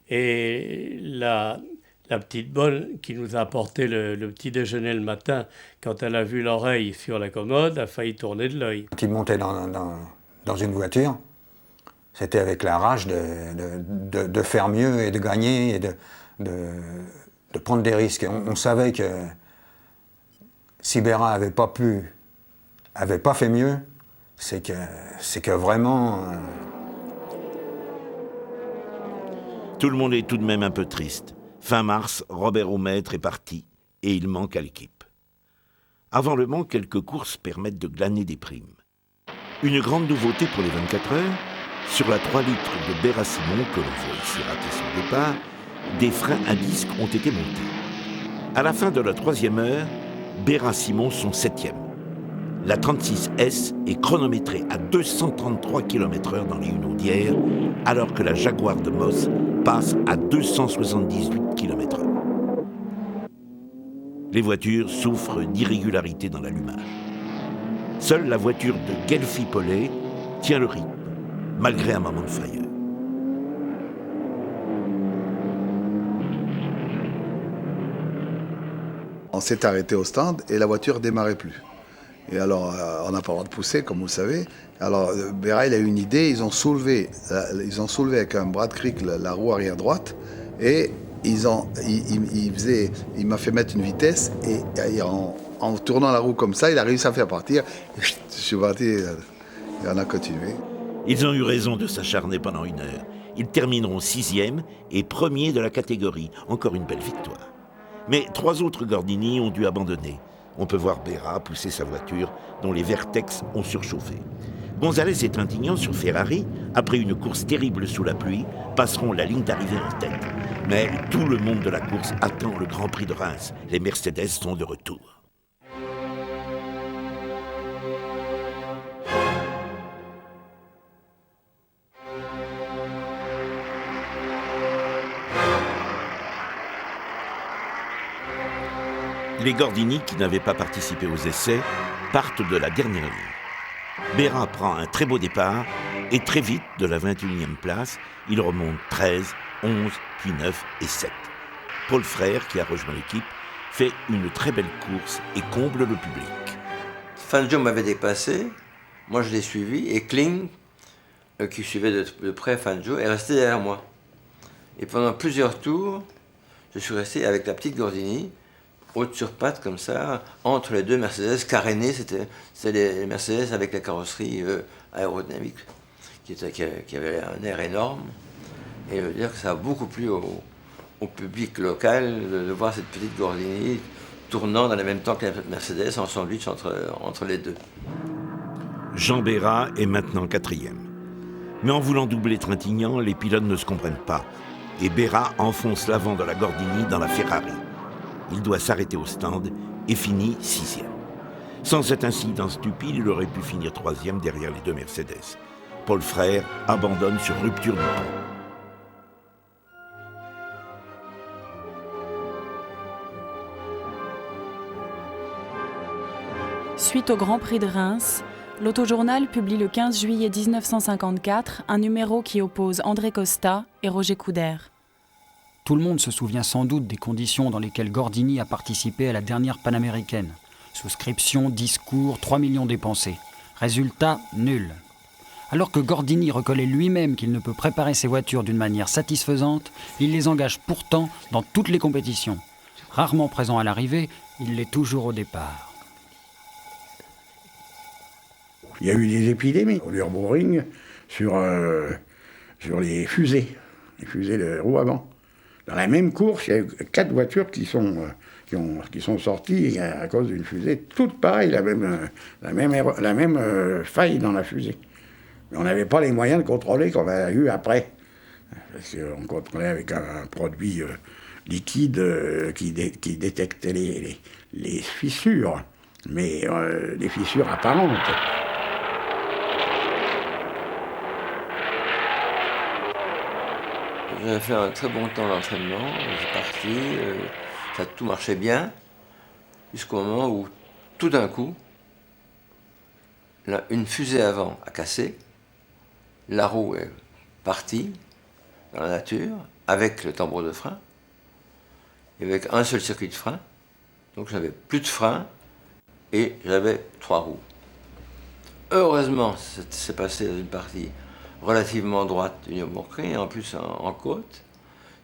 Et la petite bonne qui nous a apporté le petit déjeuner le matin, quand elle a vu l'oreille sur la commode, a failli tourner de l'œil. Quand il montait dans une voiture, c'était avec la rage de faire mieux et de gagner et de prendre des risques. On savait que si Berra avait pas fait mieux, c'est que vraiment... Tout le monde est tout de même un peu triste. Fin mars, Robert Aumaître est parti et il manque à l'équipe. Avant Le Mans, quelques courses permettent de glaner des primes. Une grande nouveauté pour les 24 heures, sur la 3 litres de Berra-Simon, que l'on voit ici rater son départ, des freins à disque ont été montés. À la fin de la 3e heure, Berra-Simon sont 7e. La 36S est chronométrée à 233 km/h dans les Hunaudières, alors que la Jaguar de Moss passe à 278 km/h. Les voitures souffrent d'irrégularités dans l'allumage. Seule la voiture de Guelfi-Paulet tient le rythme, malgré un moment de frayeur. On s'est arrêté au stand et la voiture ne démarrait plus. Et alors, on n'a pas le droit de pousser, comme vous le savez. Alors, Berra, il a eu une idée, ils ont soulevé avec un bras de cric la roue arrière droite et il m'a fait mettre une vitesse et en tournant la roue comme ça, il a réussi à faire partir. Je suis parti et on a continué. Ils ont eu raison de s'acharner pendant 1 heure. Ils termineront 6e et 1er de la catégorie. Encore une belle victoire. Mais 3 autres Gordini ont dû abandonner. On peut voir Berra pousser sa voiture, dont les vertex ont surchauffé. Gonzalez et Trintignant sur Ferrari, après une course terrible sous la pluie, passeront la ligne d'arrivée en tête. Mais tout le monde de la course attend le Grand Prix de Reims. Les Mercedes sont de retour. Les Gordini, qui n'avaient pas participé aux essais, partent de la dernière ligne. Béra prend un très beau départ et très vite, de la 21e place, il remonte 13, 11, puis 9 et 7. Paul Frère, qui a rejoint l'équipe, fait une très belle course et comble le public. Fangio m'avait dépassé, moi je l'ai suivi, et Kling, qui suivait de près Fangio, est resté derrière moi. Et pendant plusieurs tours, je suis resté avec la petite Gordini, haute sur pattes comme ça, entre les deux Mercedes carénées, c'était les Mercedes avec la carrosserie aérodynamique, qui avait un air énorme. Et je veux dire que ça a beaucoup plu au public local de voir cette petite Gordini tournant dans le même temps que la Mercedes, en sandwich entre les deux. Jean Béra est maintenant 4e. Mais en voulant doubler Trintignant, les pilotes ne se comprennent pas. Et Béra enfonce l'avant de la Gordini dans la Ferrari. Il doit s'arrêter au stand et finit 6e. Sans cet incident stupide, il aurait pu finir 3e derrière les deux Mercedes. Paul Frère abandonne sur rupture du pont. Suite au Grand Prix de Reims, l'Autojournal publie le 15 juillet 1954 un numéro qui oppose André Costa et Roger Coudert. Tout le monde se souvient sans doute des conditions dans lesquelles Gordini a participé à la dernière panaméricaine. Souscription, discours, 3 millions dépensés. Résultat, nul. Alors que Gordini reconnaît lui-même qu'il ne peut préparer ses voitures d'une manière satisfaisante, il les engage pourtant dans toutes les compétitions. Rarement présent à l'arrivée, il l'est toujours au départ. Il y a eu des épidémies au Nürburgring sur les fusées de roues avant. Dans la même course, il y a eu 4 voitures qui sont sorties à cause d'une fusée, toutes pareilles, la même faille dans la fusée. Mais on n'avait pas les moyens de contrôler qu'on a eu après. Parce qu'on contrôlait avec un produit liquide qui détectait les fissures, mais les fissures apparentes. J'avais fait un très bon temps d'entraînement, j'ai parti, tout marchait bien, jusqu'au moment où, tout d'un coup, une fusée avant a cassé, la roue est partie dans la nature, avec le tambour de frein, et avec un seul circuit de frein, donc j'avais plus de frein, et j'avais 3 roues. Heureusement, c'est passé dans une partie relativement droite du Nürburgring, et en plus en côte,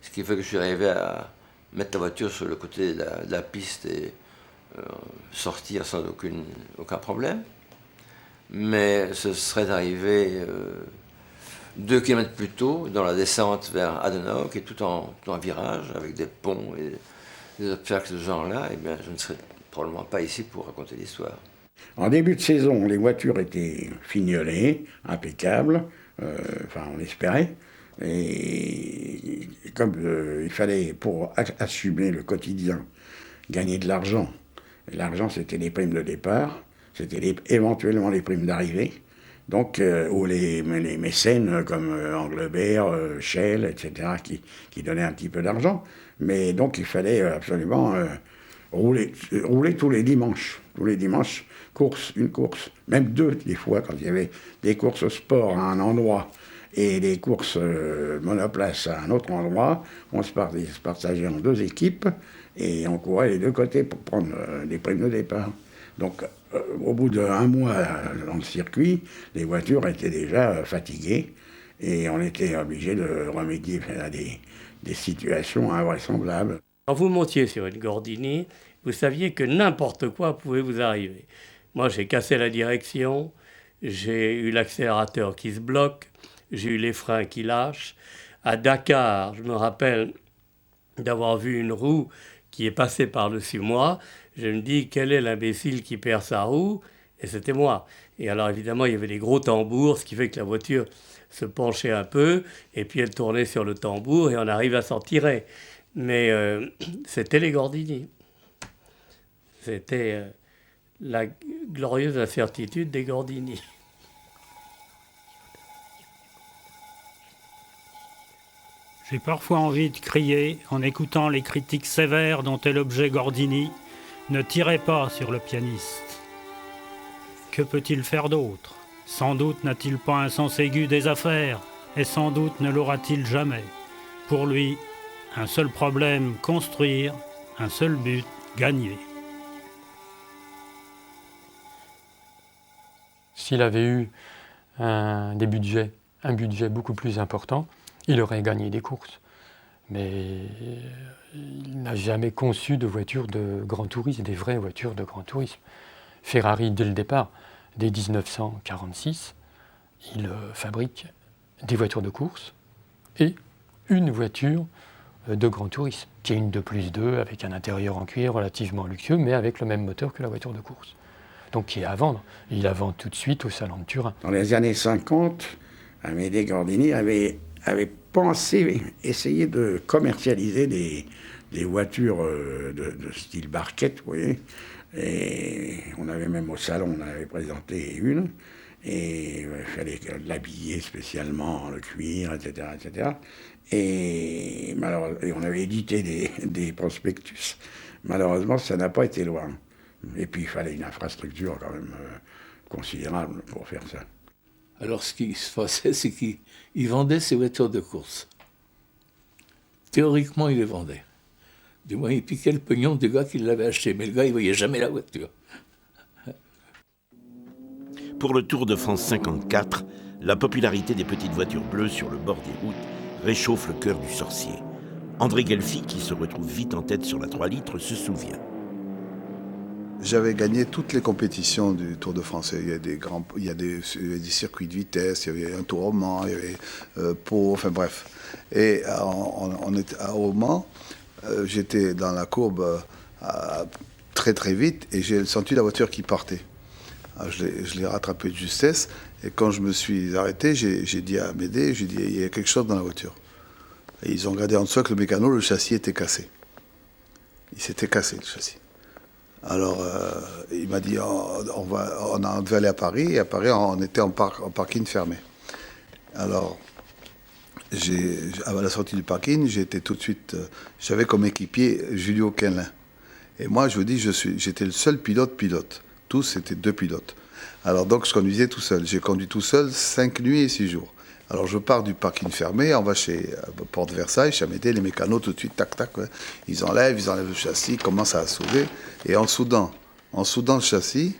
ce qui fait que je suis arrivé à mettre la voiture sur le côté de la piste et sortir sans aucun problème. Mais ce serait arrivé 2 km plus tôt, dans la descente vers Adenauer, qui est tout en virage, avec des ponts et des obstacles de ce genre-là, et bien je ne serais probablement pas ici pour raconter l'histoire. En début de saison, les voitures étaient fignolées, impeccables, on espérait. Et comme il fallait, pour assumer le quotidien, gagner de l'argent, l'argent c'était les primes de départ, c'était éventuellement les primes d'arrivée, donc, ou les mécènes comme Englebert, Shell, etc., qui donnaient un petit peu d'argent. Mais donc il fallait absolument rouler tous les dimanches. Tous les dimanches, une course, même 2 des fois, quand il y avait des courses sport à un endroit et des courses monoplace à un autre endroit, on se partageait en 2 équipes et on courait les 2 côtés pour prendre des primes de départ. Donc, au bout d'1 mois dans le circuit, les voitures étaient déjà fatiguées et on était obligé de remédier à des situations invraisemblables. Quand vous montiez sur une Gordini, vous saviez que n'importe quoi pouvait vous arriver. Moi, j'ai cassé la direction, j'ai eu l'accélérateur qui se bloque, j'ai eu les freins qui lâchent. À Dakar, je me rappelle d'avoir vu une roue qui est passée par-dessus moi. Je me dis, quel est l'imbécile qui perd sa roue? Et c'était moi. Et alors, évidemment, il y avait des gros tambours, ce qui fait que la voiture se penchait un peu, et puis elle tournait sur le tambour, et on arrive à s'en tirer. Mais c'était les Gordini. C'était la glorieuse incertitude des Gordini. J'ai parfois envie de crier en écoutant les critiques sévères dont est l'objet Gordini, Ne tirez pas sur le pianiste. Que peut-il faire d'autre? Sans doute n'a-t-il pas un sens aigu des affaires, et sans doute ne l'aura-t-il jamais. Pour lui, un seul problème, construire, un seul but, gagner. S'il avait eu un budget beaucoup plus important, il aurait gagné des courses. Mais il n'a jamais conçu de voitures de grand tourisme, des vraies voitures de grand tourisme. Ferrari, dès le départ, dès 1946, il fabrique des voitures de course et une voiture de grand tourisme, qui est une 2+2 avec un intérieur en cuir relativement luxueux, mais avec le même moteur que la voiture de course. Donc qui est à vendre. Et il la vend tout de suite au Salon de Turin. Dans les années 50, Amédée Gordini avait pensé essayer de commercialiser des voitures de style barquette, vous voyez. Et on avait même au salon, on avait présenté une. Et il fallait l'habiller spécialement, le cuir, etc. etc. Et on avait édité des prospectus. Malheureusement, ça n'a pas été loin. Et puis, il fallait une infrastructure quand même considérable pour faire ça. Alors, ce qui se passait, c'est qu'il vendait ses voitures de course. Théoriquement, il les vendait. Du moins, il piquait le pognon du gars qui l'avait acheté. Mais le gars, il ne voyait jamais la voiture. Pour le Tour de France 54, la popularité des petites voitures bleues sur le bord des routes réchauffe le cœur du sorcier. André Guelfi, qui se retrouve vite en tête sur la 3 litres, se souvient. J'avais gagné toutes les compétitions du Tour de France. Il y a des circuits de vitesse, il y avait un Tour au Mans, il y avait Pau, enfin bref. Et on était au Mans, j'étais dans la courbe très très vite et j'ai senti la voiture qui partait. Alors, je l'ai rattrapé de justesse et quand je me suis arrêté, j'ai dit à Amédée, il y a quelque chose dans la voiture. Et ils ont regardé en dessous avec le mécano, le châssis était cassé. Il s'était cassé le châssis. Alors, il m'a dit, on devait aller à Paris, et à Paris, on était en parking fermé. Alors, à la sortie du parking, j'étais tout de suite, j'avais comme équipier Julio Quinlin. Et moi, je vous dis, j'étais le seul pilote. Tous, c'était 2 pilotes. Alors, donc, je conduisais tout seul. J'ai conduit tout seul 5 nuits et 6 jours. Alors, je pars du parking fermé, on va chez Porte Versailles, chez Amédée, les mécanos, tout de suite, tac, tac. Ouais. Ils enlèvent le châssis, commencent à souder. Et en soudant le châssis,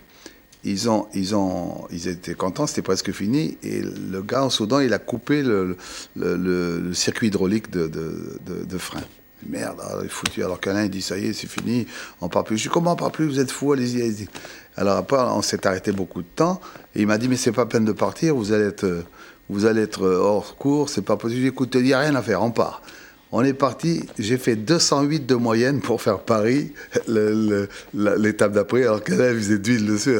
ils étaient contents, c'était presque fini. Et le gars, en soudant, il a coupé le circuit hydraulique de frein. Merde, il est foutu. Alors qu'Alain, il dit, ça y est, c'est fini, on ne part plus. Je dis, comment on ne part plus? Vous êtes fous, allez-y, allez-y. Alors après, on s'est arrêté beaucoup de temps. Et il m'a dit, mais c'est pas peine de partir, vous allez être hors cours, c'est pas possible. Écoute, il n'y a rien à faire, on part. On est parti, j'ai fait 208 de moyenne pour faire Paris, l'étape d'après, alors qu'elle faisait d'huile dessus.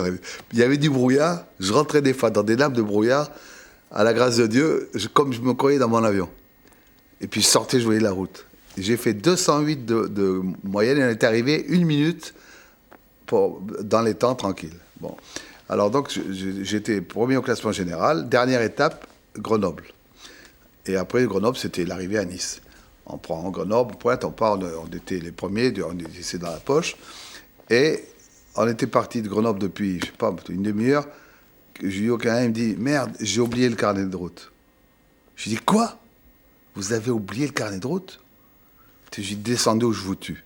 Il y avait du brouillard, je rentrais des fois dans des lampes de brouillard, à la grâce de Dieu, comme je me croyais dans mon avion. Et puis je sortais, je voyais la route. J'ai fait 208 de moyenne et on est arrivé 1 minute dans les temps tranquilles. Bon. Alors donc, j'étais premier au classement général, dernière étape, Grenoble. Et après Grenoble, c'était l'arrivée à Nice. On prend Grenoble, pointe, on part, on était les premiers, on était dans la poche. Et on était parti de Grenoble depuis, je sais pas, une demi-heure. Julio Quinlin me dit, merde, j'ai oublié le carnet de route. Je dis, quoi? Vous avez oublié le carnet de route? J'ai descendu où je vous tue.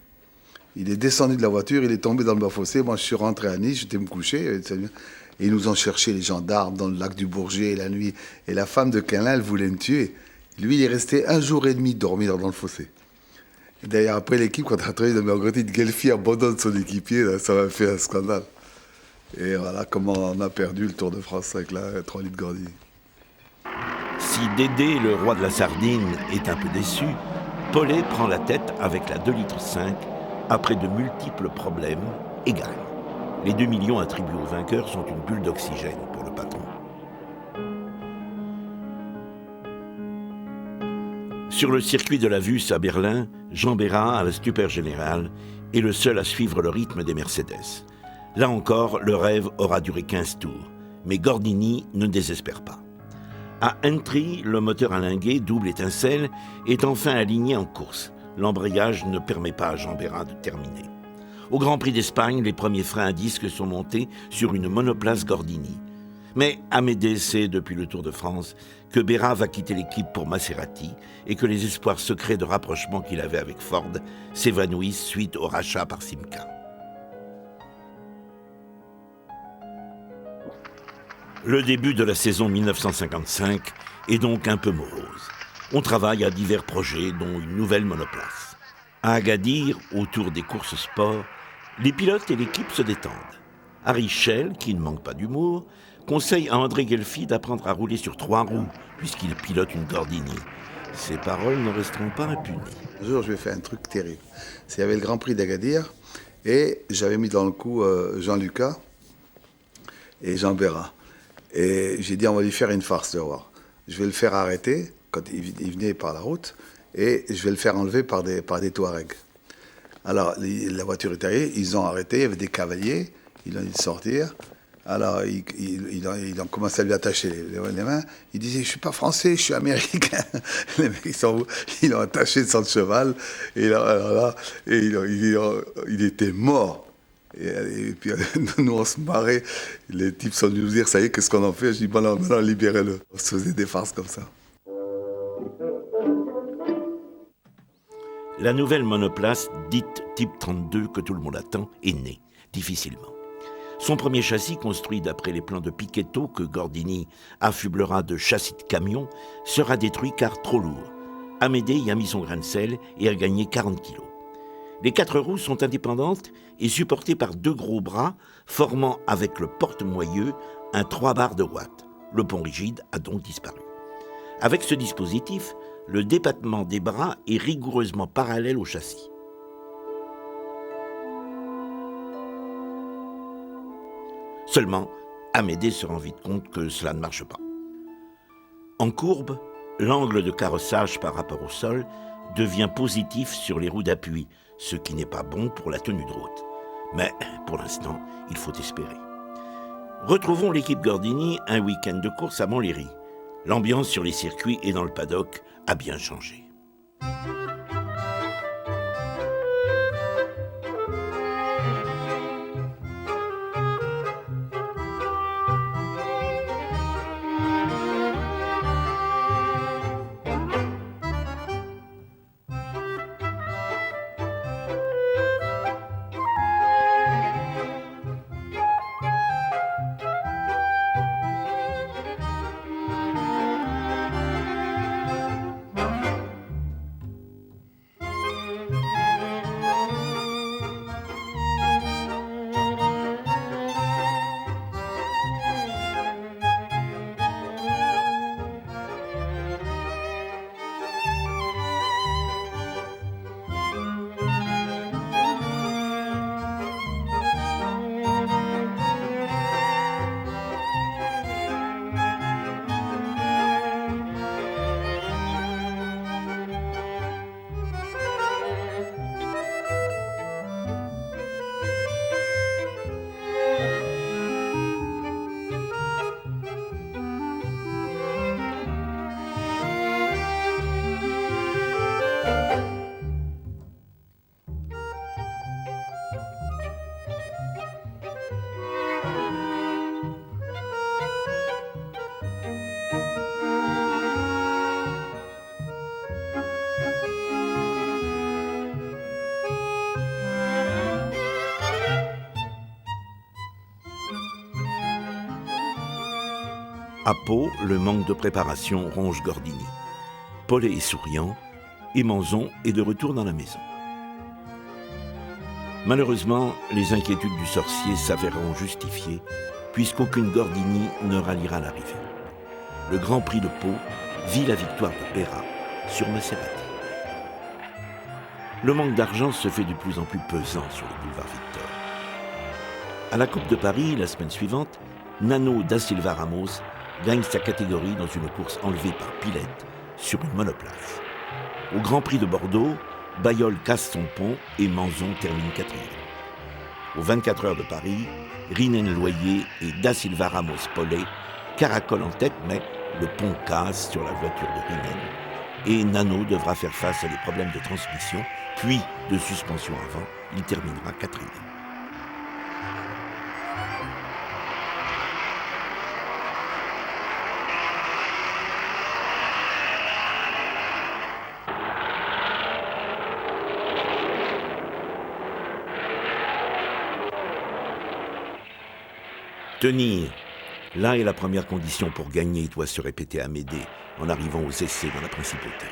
Il est descendu de la voiture, il est tombé dans le bas-fossé. Moi, je suis rentré à Nice, j'étais me coucher. Et ils nous ont cherché, les gendarmes, dans le lac du Bourget, la nuit. Et la femme de Quinlin, elle voulait me tuer. Lui, il est resté 1 jour et demi dormir dans le fossé. Et d'ailleurs, après l'équipe, quand on a travaillé, on a regretté que Guelfi abandonne son équipier. Là, ça m'a fait un scandale. Et voilà comment on a perdu le Tour de France avec la 3 litres Gordini. Si Dédé, le roi de la sardine, est un peu déçu, Paulet prend la tête avec la 2,5 litres après de multiples problèmes égales. Les 2 millions attribués aux vainqueurs sont une bulle d'oxygène pour le patron. Sur le circuit de la Vus à Berlin, Jean Bérat, à la stupeur générale, est le seul à suivre le rythme des Mercedes. Là encore, le rêve aura duré 15 tours, mais Gordini ne désespère pas. À Entry, le moteur alingué, double étincelle, est enfin aligné en course. L'embrayage ne permet pas à Jean Bérat de terminer. Au Grand Prix d'Espagne, les premiers freins à disque sont montés sur une monoplace Gordini. Mais Amédée sait depuis le Tour de France que Berra va quitter l'équipe pour Maserati et que les espoirs secrets de rapprochement qu'il avait avec Ford s'évanouissent suite au rachat par Simca. Le début de la saison 1955 est donc un peu morose. On travaille à divers projets, dont une nouvelle monoplace. À Agadir, autour des courses sport, les pilotes et l'équipe se détendent. Harry Schell, qui ne manque pas d'humour, conseille à André Gelfi d'apprendre à rouler sur 3 roues, puisqu'il pilote une Gordini. Ces paroles ne resteront pas impunies. Un jour, je vais faire un truc terrible. Il y avait le Grand Prix d'Agadir, et j'avais mis dans le coup Jean Lucas et Jean Berra. Et j'ai dit, on va lui faire une farce, de voir. Je vais le faire arrêter, quand il venait par la route, et je vais le faire enlever par des Touaregs. Alors, la voiture est arrivée, ils ont arrêté, il y avait des cavaliers, ils ont dit de sortir. Alors, ils ont commencé à lui attacher les mains. Il disait, je ne suis pas français, je suis américain. Les mecs, ils l'ont attaché sur le cheval. Et là, il était mort. Et puis, nous, on se marrait. Les types sont venus nous dire, ça y est, qu'est-ce qu'on en fait? Je dis, bon, non, libérez-le. On se faisait des farces comme ça. La nouvelle monoplace, dite Type 32, que tout le monde attend, est née, difficilement. Son premier châssis, construit d'après les plans de Pichetto, que Gordini affublera de châssis de camion, sera détruit car trop lourd. Amédée y a mis son grain de sel et a gagné 40 kilos. Les 4 roues sont indépendantes et supportées par 2 gros bras, formant avec le porte-moyeu un 3 barres de watts. Le pont rigide a donc disparu. Avec ce dispositif, le débattement des bras est rigoureusement parallèle au châssis. Seulement, Amédée se rend vite compte que cela ne marche pas. En courbe, l'angle de carrossage par rapport au sol devient positif sur les roues d'appui, ce qui n'est pas bon pour la tenue de route. Mais, pour l'instant, il faut espérer. Retrouvons l'équipe Gordini un week-end de course à Montlhéry. L'ambiance sur les circuits et dans le paddock a bien changé. À Pau, le manque de préparation ronge Gordini. Paulet est souriant et Manzon est de retour dans la maison. Malheureusement, les inquiétudes du sorcier s'avéreront justifiées puisqu'aucune Gordini ne ralliera l'arrivée. Le Grand Prix de Pau vit la victoire de Berra sur Maserati. Le manque d'argent se fait de plus en plus pesant sur le boulevard Victor. À la Coupe de Paris, la semaine suivante, Nano da Silva Ramos gagne sa catégorie dans une course enlevée par Pilette sur une monoplace. Au Grand Prix de Bordeaux, Bayolle casse son pont et Manzon termine 4e. Aux 24 heures de Paris, Rinen-Loyer et da Silva Ramos-Paulet caracolent en tête, mais le pont casse sur la voiture de Rinen et Nano devra faire face à des problèmes de transmission, puis de suspension avant, Il terminera 4e. Tenir. Là est la première condition pour gagner, doit se répéter Amédée en arrivant aux essais dans la principauté.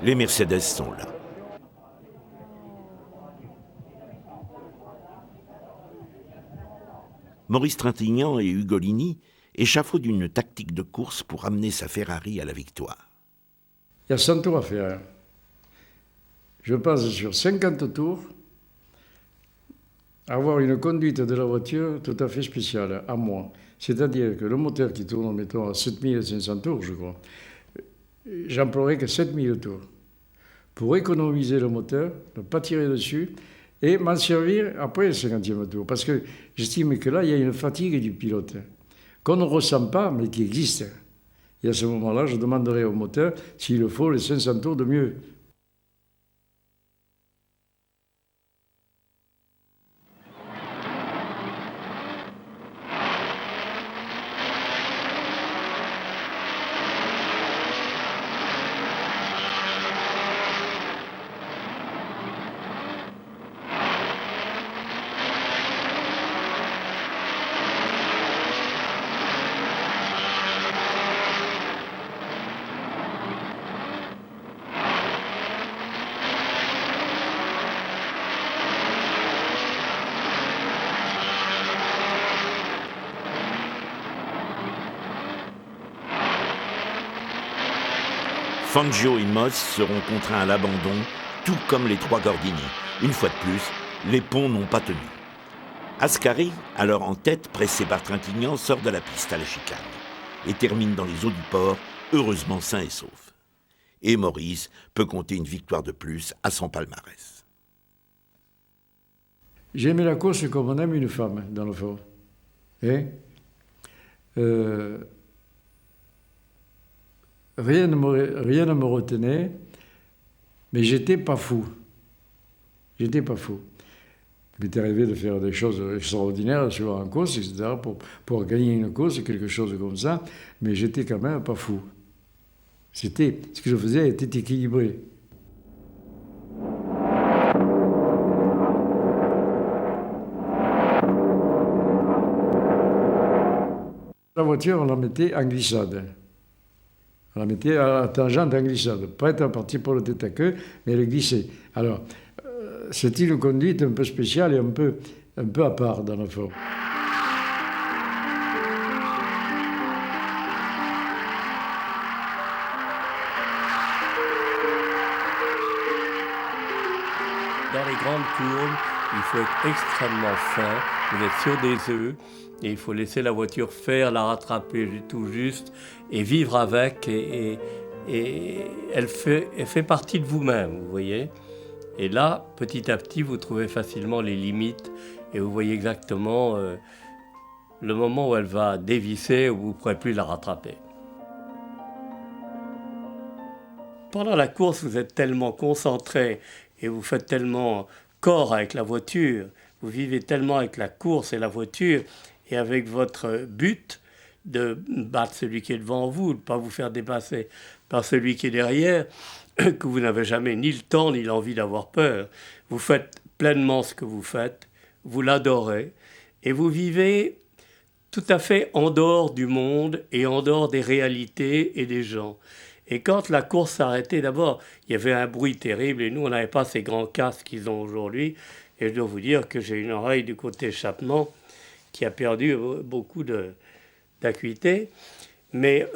Les Mercedes sont là. Maurice Trintignant et Ugolini échafaudent une tactique de course pour amener sa Ferrari à la victoire. Il y a 100 tours à faire. Je passe sur 50 tours, avoir une conduite de la voiture tout à fait spéciale, à moi. C'est-à-dire que le moteur qui tourne, mettons, à 7500 tours, je crois, j'emploierai que 7000 tours pour économiser le moteur, ne pas tirer dessus et m'en servir après le 50e tour. Parce que j'estime que là, il y a une fatigue du pilote qu'on ne ressent pas, mais qui existe. Et à ce moment-là, je demanderai au moteur s'il le faut les 500 tours de mieux. Fangio et Moss seront contraints à l'abandon, tout comme les 3 Gordini. Une fois de plus, les ponts n'ont pas tenu. Ascari, alors en tête, pressé par Trintignant, sort de la piste à la chicane et termine dans les eaux du port, heureusement sain et sauf. Et Maurice peut compter une victoire de plus à son palmarès. J'aimais la course comme on aime une femme, dans le fond. Rien ne me retenait, mais j'étais pas fou. J'étais pas fou. Il m'est arrivé de faire des choses extraordinaires sur en course, etc., pour gagner une course, quelque chose comme ça, mais j'étais quand même pas fou. Ce que je faisais était équilibré. La voiture, on la mettait en glissade. On la mettait à la tangente en glissade, prête à partir pour le tête à queue, mais elle glissait. Alors, c'est une conduite un peu spéciale et un peu à part dans le fond. Dans les grandes courbes, il faut être extrêmement fin, vous êtes sur des œufs, et il faut laisser la voiture faire, la rattraper tout juste, et vivre avec, et elle fait partie de vous-même, vous voyez. Et là, petit à petit, vous trouvez facilement les limites, et vous voyez exactement le moment où elle va dévisser, où vous ne pourrez plus la rattraper. Pendant la course, vous êtes tellement concentré, et vous faites tellement corps avec la voiture, vous vivez tellement avec la course et la voiture, et avec votre but de battre celui qui est devant vous, de ne pas vous faire dépasser par celui qui est derrière, que vous n'avez jamais ni le temps ni l'envie d'avoir peur. Vous faites pleinement ce que vous faites, vous l'adorez, et vous vivez tout à fait en dehors du monde et en dehors des réalités et des gens. Et quand la course s'arrêtait, d'abord, il y avait un bruit terrible, et nous, on n'avait pas ces grands casques qu'ils ont aujourd'hui, et je dois vous dire que j'ai une oreille du côté échappement qui a perdu beaucoup d'acuité. Mais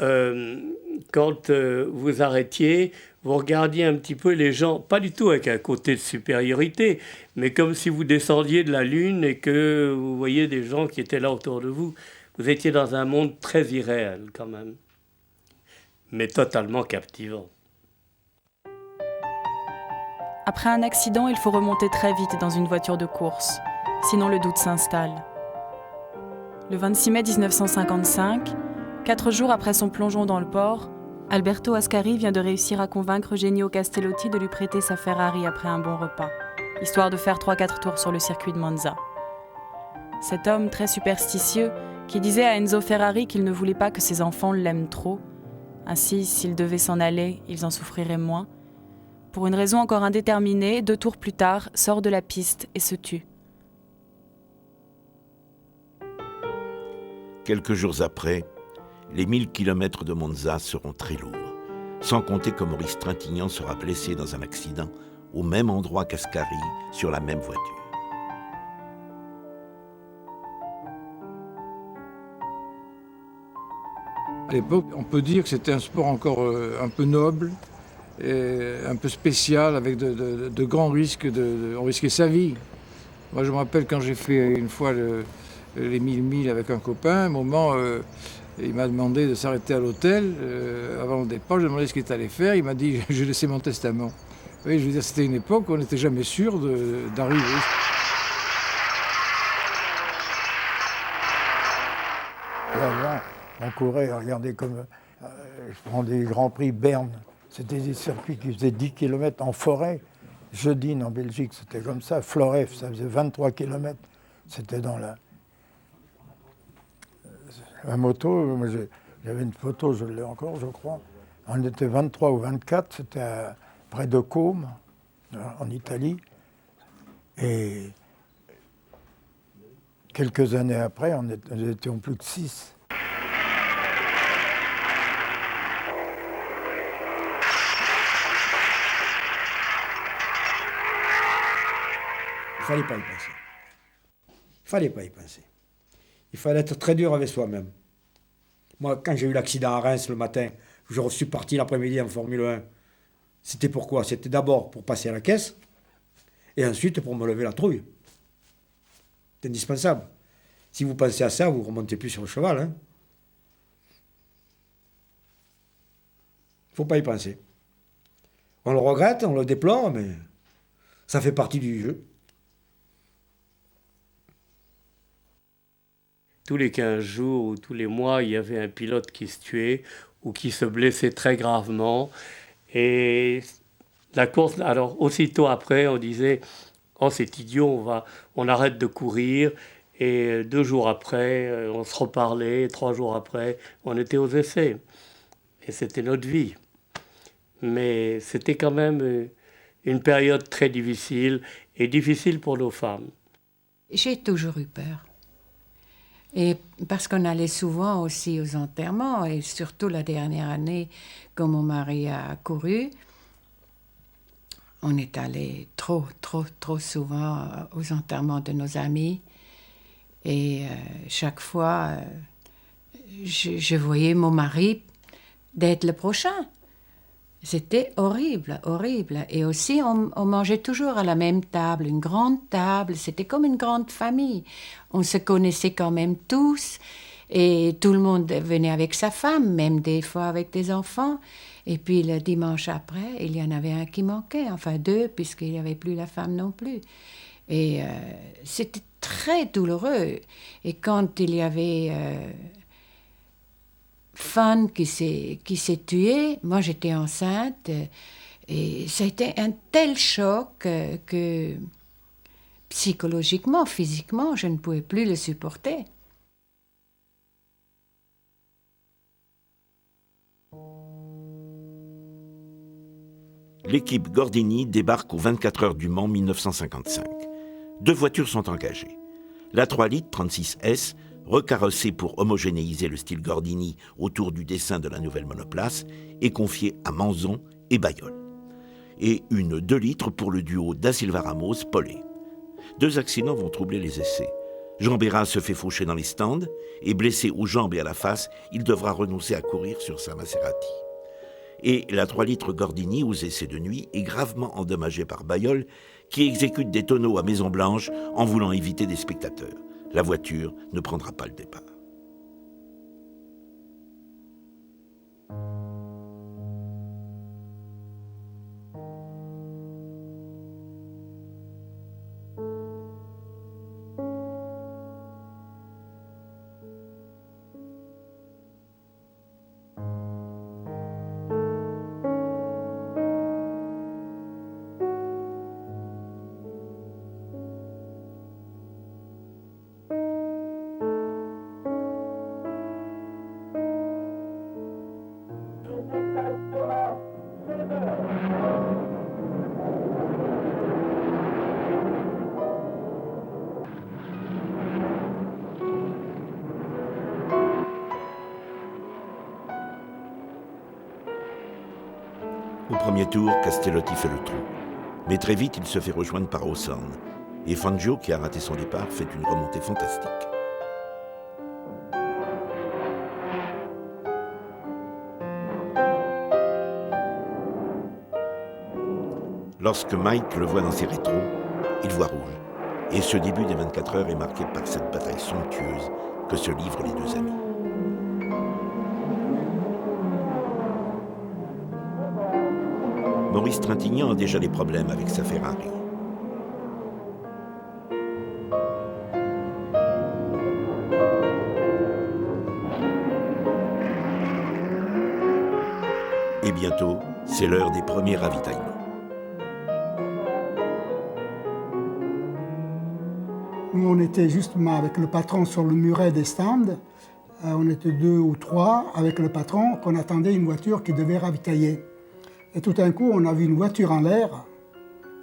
quand vous arrêtiez, vous regardiez un petit peu les gens, pas du tout avec un côté de supériorité, mais comme si vous descendiez de la Lune et que vous voyiez des gens qui étaient là autour de vous. Vous étiez dans un monde très irréel quand même, mais totalement captivant. Après un accident, il faut remonter très vite dans une voiture de course, sinon le doute s'installe. Le 26 mai 1955, 4 jours après son plongeon dans le port, Alberto Ascari vient de réussir à convaincre Genio Castellotti de lui prêter sa Ferrari après un bon repas, histoire de faire 3-4 tours sur le circuit de Monza. Cet homme très superstitieux, qui disait à Enzo Ferrari qu'il ne voulait pas que ses enfants l'aiment trop, ainsi, s'il devait s'en aller, ils en souffriraient moins, pour une raison encore indéterminée, 2 tours plus tard, sort de la piste et se tue. Quelques jours après, les 1000 kilomètres de Monza seront très lourds, sans compter que Maurice Trintignant sera blessé dans un accident au même endroit qu'Ascari, sur la même voiture. À l'époque, on peut dire que c'était un sport encore un peu noble, et un peu spécial, avec de grands risques. On risquait sa vie. Moi, je me rappelle quand j'ai fait une fois les 1000 milles avec un copain, à un moment, il m'a demandé de s'arrêter à l'hôtel. Avant le départ, je lui ai demandé ce qu'il allait faire. Il m'a dit « j'ai laissé mon testament ». Oui, je veux dire, c'était une époque où on n'était jamais sûr d'arriver. Avant, on courait, regardez comme je prends des Grands Prix Berne. C'était des circuits qui faisaient 10 km en forêt. Jeudine en Belgique, c'était comme ça. Floref, ça faisait 23 km. C'était dans la moto. J'avais une photo, je l'ai encore, je crois. On était 23 ou 24, c'était près de Côme, en Italie. Et quelques années après, on n'étions plus que 6. Il ne fallait pas y penser. Il ne fallait pas y penser. Il fallait être très dur avec soi-même. Moi, quand j'ai eu l'accident à Reims le matin, je suis parti l'après-midi en Formule 1, c'était pourquoi? C'était d'abord pour passer à la caisse, et ensuite pour me lever la trouille. C'est indispensable. Si vous pensez à ça, vous ne remontez plus sur le cheval. Il ne faut pas y penser. On le regrette, on le déplore, mais ça fait partie du jeu. Tous les 15 jours ou tous les mois, il y avait un pilote qui se tuait ou qui se blessait très gravement. Et la course, alors aussitôt après, on disait « Oh, c'est idiot, on arrête de courir ». Et 2 jours après, on se reparlait. 3 jours après, on était aux essais. Et c'était notre vie. Mais c'était quand même une période très difficile, et difficile pour nos femmes. J'ai toujours eu peur. Et parce qu'on allait souvent aussi aux enterrements, et surtout la dernière année, quand mon mari a couru, on est allé trop souvent aux enterrements de nos amis. Et chaque fois, je voyais mon mari d'être le prochain. C'était horrible, horrible. Et aussi, on mangeait toujours à la même table, une grande table. C'était comme une grande famille. On se connaissait quand même tous. Et tout le monde venait avec sa femme, même des fois avec des enfants. Et puis le dimanche après, il y en avait un qui manquait. Enfin 2, puisqu'il n'y avait plus la femme non plus. Et c'était très douloureux. Et quand il y avait... Fan qui s'est tué, moi j'étais enceinte et ça a été un tel choc que psychologiquement, physiquement, je ne pouvais plus le supporter. L'équipe Gordini débarque aux 24 heures du Mans 1955. 2 voitures sont engagées. La 3 litres 36S, recarrossée pour homogénéiser le style Gordini autour du dessin de la nouvelle monoplace, est confiée à Manzon et Bailleul. Et une 2 litres pour le duo Da Silva Ramos-Paulet. 2 accidents vont troubler les essais. Jean Bérat se fait faucher dans les stands et blessé aux jambes et à la face, il devra renoncer à courir sur sa Maserati. Et la 3 litres Gordini aux essais de nuit est gravement endommagée par Bailleul qui exécute des tonneaux à Maison Blanche en voulant éviter des spectateurs. La voiture ne prendra pas le départ. Au premier tour, Castellotti fait le trou. Mais très vite, il se fait rejoindre par Hawthorne. Et Fangio, qui a raté son départ, fait une remontée fantastique. Lorsque Mike le voit dans ses rétros, il voit rouge. Et ce début des 24 heures est marqué par cette bataille somptueuse que se livrent les deux amis. Maurice Trintignant a déjà des problèmes avec sa Ferrari. Et bientôt, c'est l'heure des premiers ravitaillements. Nous, on était justement avec le patron sur le muret des stands. On était 2 ou 3 avec le patron qu'on attendait une voiture qui devait ravitailler. Et tout d'un coup, on a vu une voiture en l'air.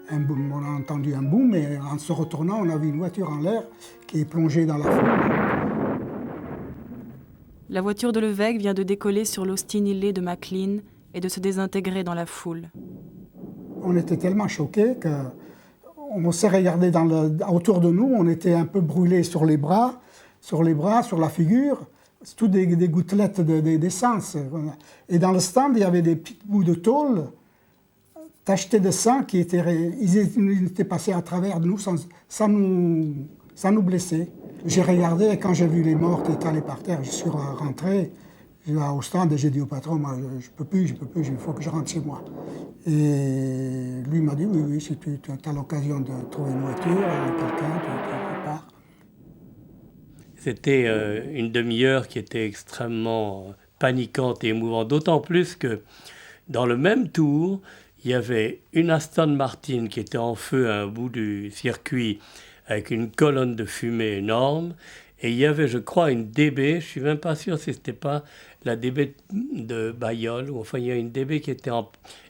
Un boom, on a entendu un boom et en se retournant, on a vu une voiture en l'air qui est plongée dans la foule. La voiture de Levesque vient de décoller sur l'Austin Hillet de McLean et de se désintégrer dans la foule. On était tellement choqués qu'on s'est regardé autour de nous, on était un peu brûlés sur les bras, sur la figure, tout des gouttelettes d'essence. Et dans le stand, il y avait des petits bouts de tôle tachetés de sang ils étaient passés à travers de nous sans nous blesser. J'ai regardé et quand j'ai vu les morts étalés par terre, je suis rentré au stand et j'ai dit au patron, moi, je peux plus, il faut que je rentre chez moi. Et lui m'a dit, oui, si tu as l'occasion de trouver une voiture, quelqu'un, tu pars. C'était une demi-heure qui était extrêmement paniquante et émouvante, d'autant plus que dans le même tour, il y avait une Aston Martin qui était en feu à un bout du circuit avec une colonne de fumée énorme. Et il y avait, je crois, une DB, je ne suis même pas sûr si ce n'était pas la DB de Bailleul, ou enfin il y a une DB qui était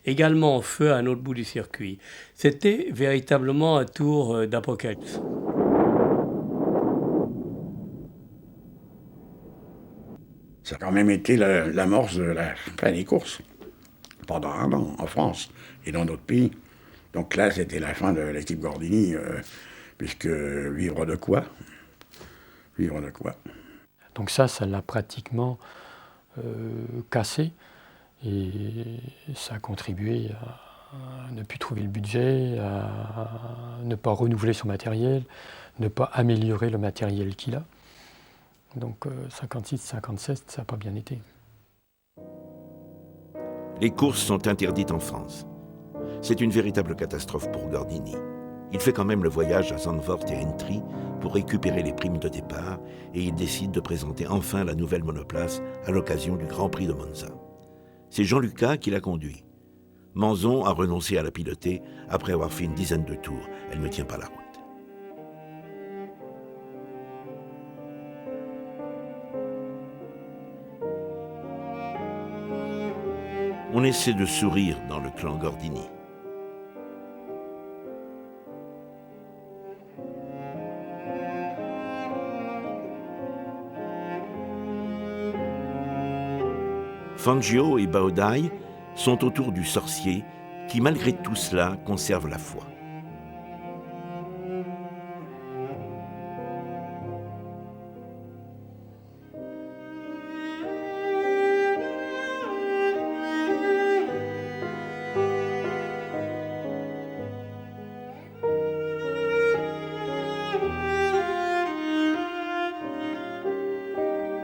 également en feu à un autre bout du circuit. C'était véritablement un tour d'apocalypse. Ça a quand même été l'amorce de la fin des courses, pendant un an, en France et dans d'autres pays. Donc là, c'était la fin de l'équipe Gordini, puisque vivre de quoi ? Donc ça l'a pratiquement cassé et ça a contribué à ne plus trouver le budget, à ne pas renouveler son matériel, ne pas améliorer le matériel qu'il a. Donc 56-57, ça n'a pas bien été. Les courses sont interdites en France. C'est une véritable catastrophe pour Gordini. Il fait quand même le voyage à Zandvoort et Aintree pour récupérer les primes de départ et il décide de présenter enfin la nouvelle monoplace à l'occasion du Grand Prix de Monza. C'est Jean Lucas qui la conduit. Manzon a renoncé à la piloter après avoir fait une dizaine de tours. Elle ne tient pas la route. On essaie de sourire dans le clan Gordini. Fangio et Baudai sont autour du sorcier qui, malgré tout cela, conserve la foi.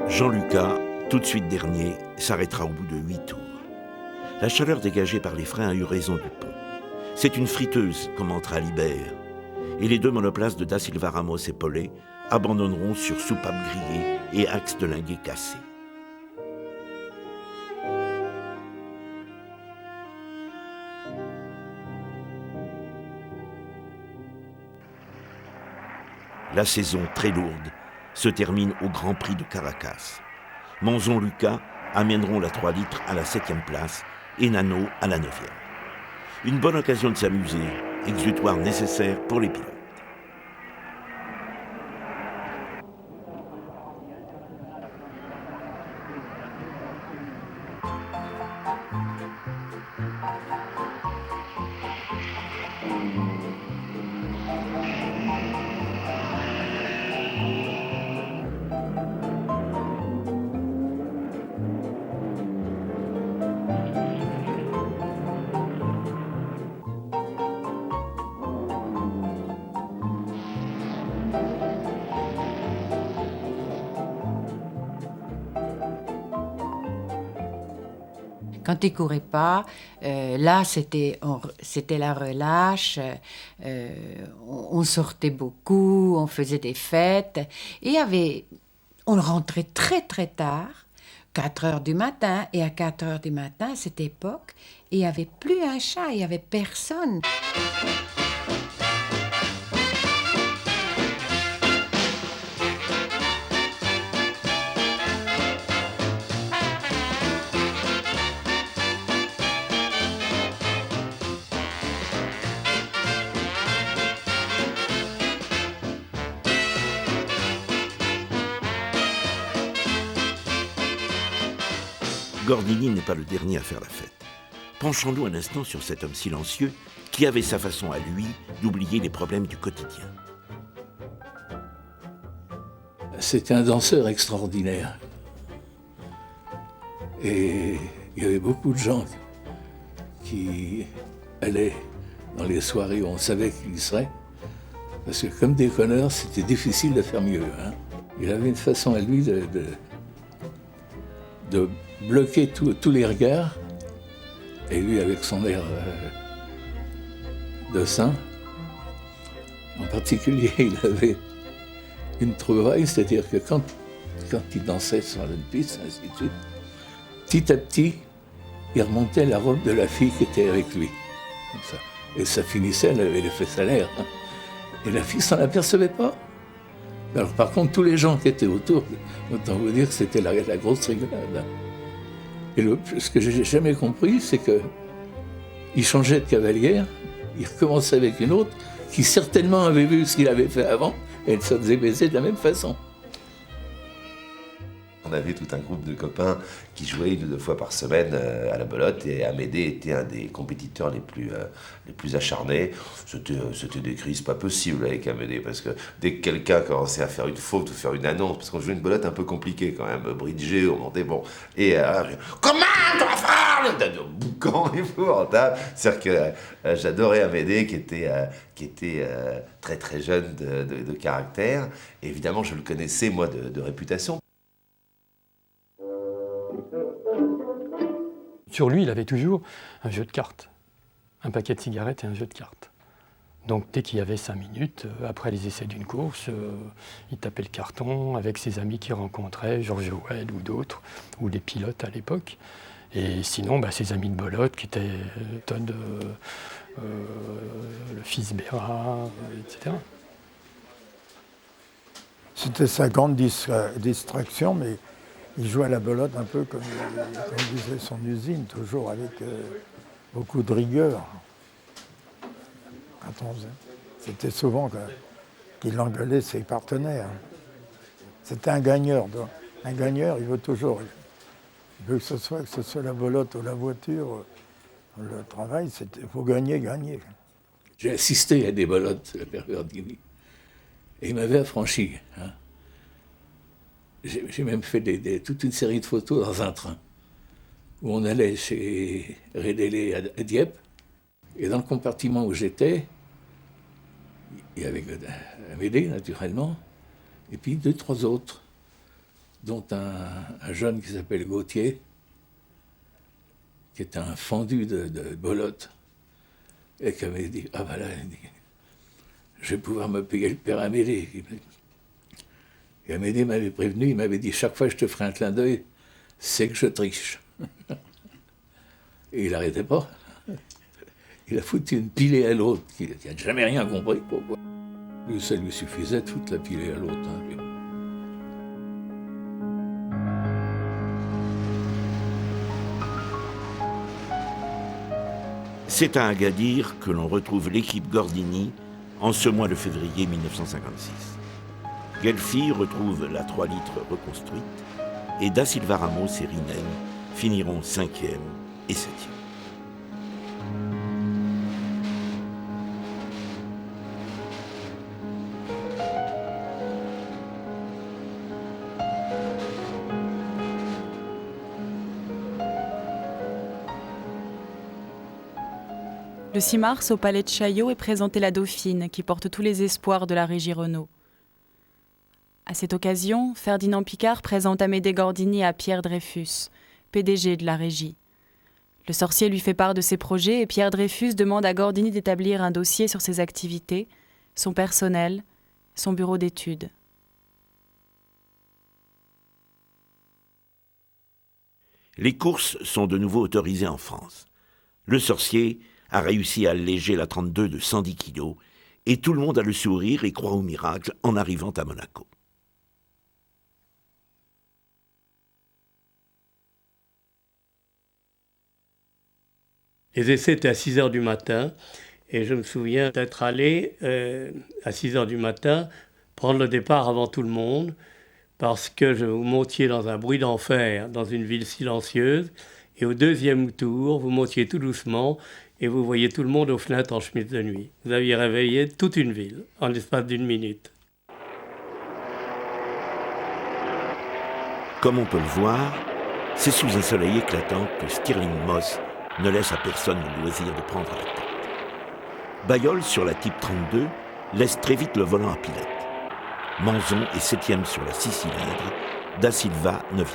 Jean Lucas, tout de suite dernier, s'arrêtera au bout de 8 tours. La chaleur dégagée par les freins a eu raison du pont. C'est une friteuse, commentera Libert. Et les deux monoplaces de Da Silva Ramos et Paulet abandonneront sur soupape grillée et axe de linguet cassé. La saison très lourde se termine au Grand Prix de Caracas. Manzon-Lucas amèneront la 3 litres à la 7e place et Nano à la 9e. Une bonne occasion de s'amuser, exutoire nécessaire pour les pilotes. Quand il courait pas, là, c'était la relâche. On sortait beaucoup, on faisait des fêtes. Et on rentrait très, très tard, 4 heures du matin. Et à 4 heures du matin, à cette époque, il n'y avait plus un chat, il n'y avait personne. Gordini n'est pas le dernier à faire la fête. Penchons-nous un instant sur cet homme silencieux qui avait sa façon à lui d'oublier les problèmes du quotidien. C'était un danseur extraordinaire. Et il y avait beaucoup de gens qui allaient dans les soirées où on savait qu'il y serait. Parce que comme déconneur, c'était difficile de faire mieux. Hein. Il avait une façon à lui de bloquer tous les regards. Et lui, avec son air de saint, en particulier, il avait une trouvaille, c'est-à-dire que quand il dansait sur une piste, ainsi de suite, petit à petit, il remontait la robe de la fille qui était avec lui. Comme ça. Et ça finissait, elle avait l'effet salaire. Hein. Et la fille s'en apercevait pas. Alors par contre, tous les gens qui étaient autour, autant vous dire que c'était la grosse rigolade. Hein. Et ce que j'ai jamais compris, c'est qu'il changeait de cavalière, il recommençait avec une autre, qui certainement avait vu ce qu'il avait fait avant, et elle se faisait baiser de la même façon. On avait tout un groupe de copains qui jouaient 1 ou 2 fois par semaine à la belote, et Amédée était un des compétiteurs les plus acharnés. C'était des crises pas possibles avec Amédée, parce que dès que quelqu'un commençait à faire une faute ou faire une annonce, parce qu'on jouait une belote un peu compliquée quand même, bridgée, on montait, bon, et comment ton frère, de boucan épouvantable. C'est-à-dire que j'adorais Amédée, qui était très très jeune de caractère, et évidemment je le connaissais moi de réputation. Sur lui, il avait toujours un jeu de cartes, un paquet de cigarettes et un jeu de cartes. Donc dès qu'il y avait 5 minutes, après les essais d'une course, il tapait le carton avec ses amis qu'il rencontrait, Georges Howell ou d'autres, ou les pilotes à l'époque. Et sinon, ses amis de belote qui étaient Todd, le fils Béra, etc. C'était sa grande distraction, mais il jouait à la belote un peu comme disait son usine, toujours avec beaucoup de rigueur. C'était souvent qu'il engueulait ses partenaires. C'était un gagneur. Un gagneur, il veut toujours. Il veut que ce soit la belote ou la voiture, le travail, il faut gagner. J'ai assisté à des belotes à Père Gordini. Et il m'avait affranchi. Hein. J'ai même fait toute une série de photos dans un train, où on allait chez Rédélé à Dieppe, et dans le compartiment où j'étais, il y avait Amédée, naturellement, et puis 2, 3 autres, dont un jeune qui s'appelle Gauthier, qui était un fendu de belote, et qui avait dit, ah ben là, je vais pouvoir me payer le père Amédée. Et Amédée m'avait prévenu, il m'avait dit, chaque fois que je te ferai un clin d'œil, c'est que je triche. Et il n'arrêtait pas. Il a foutu une pilée à l'autre, qui n'a jamais rien compris pourquoi. Lui, ça lui suffisait de foutre la pilée à l'autre. Hein. C'est à Agadir que l'on retrouve l'équipe Gordini en ce mois de février 1956. Gelfi retrouve la 3 litres reconstruite et Da Silva Ramos et Rinen finiront 5e et 7e. Le 6 mars, au palais de Chaillot est présentée la Dauphine, qui porte tous les espoirs de la régie Renault. À cette occasion, Ferdinand Picard présente Amédée Gordini à Pierre Dreyfus, PDG de la régie. Le sorcier lui fait part de ses projets et Pierre Dreyfus demande à Gordini d'établir un dossier sur ses activités, son personnel, son bureau d'études. Les courses sont de nouveau autorisées en France. Le sorcier a réussi à alléger la 32 de 110 kilos et tout le monde a le sourire et croit au miracle en arrivant à Monaco. Les essais étaient à 6 h du matin et je me souviens d'être allé à 6 h du matin prendre le départ avant tout le monde parce que vous montiez dans un bruit d'enfer, dans une ville silencieuse, et au deuxième tour, vous montiez tout doucement et vous voyez tout le monde aux fenêtres en chemise de nuit. Vous aviez réveillé toute une ville en l'espace d'une minute. Comme on peut le voir, c'est sous un soleil éclatant que Stirling Moss ne laisse à personne le loisir de prendre la tête. Bailleul, sur la Type 32, laisse très vite le volant à pilote. Manzon est 7e sur la 6 cylindres, Da Silva 9e.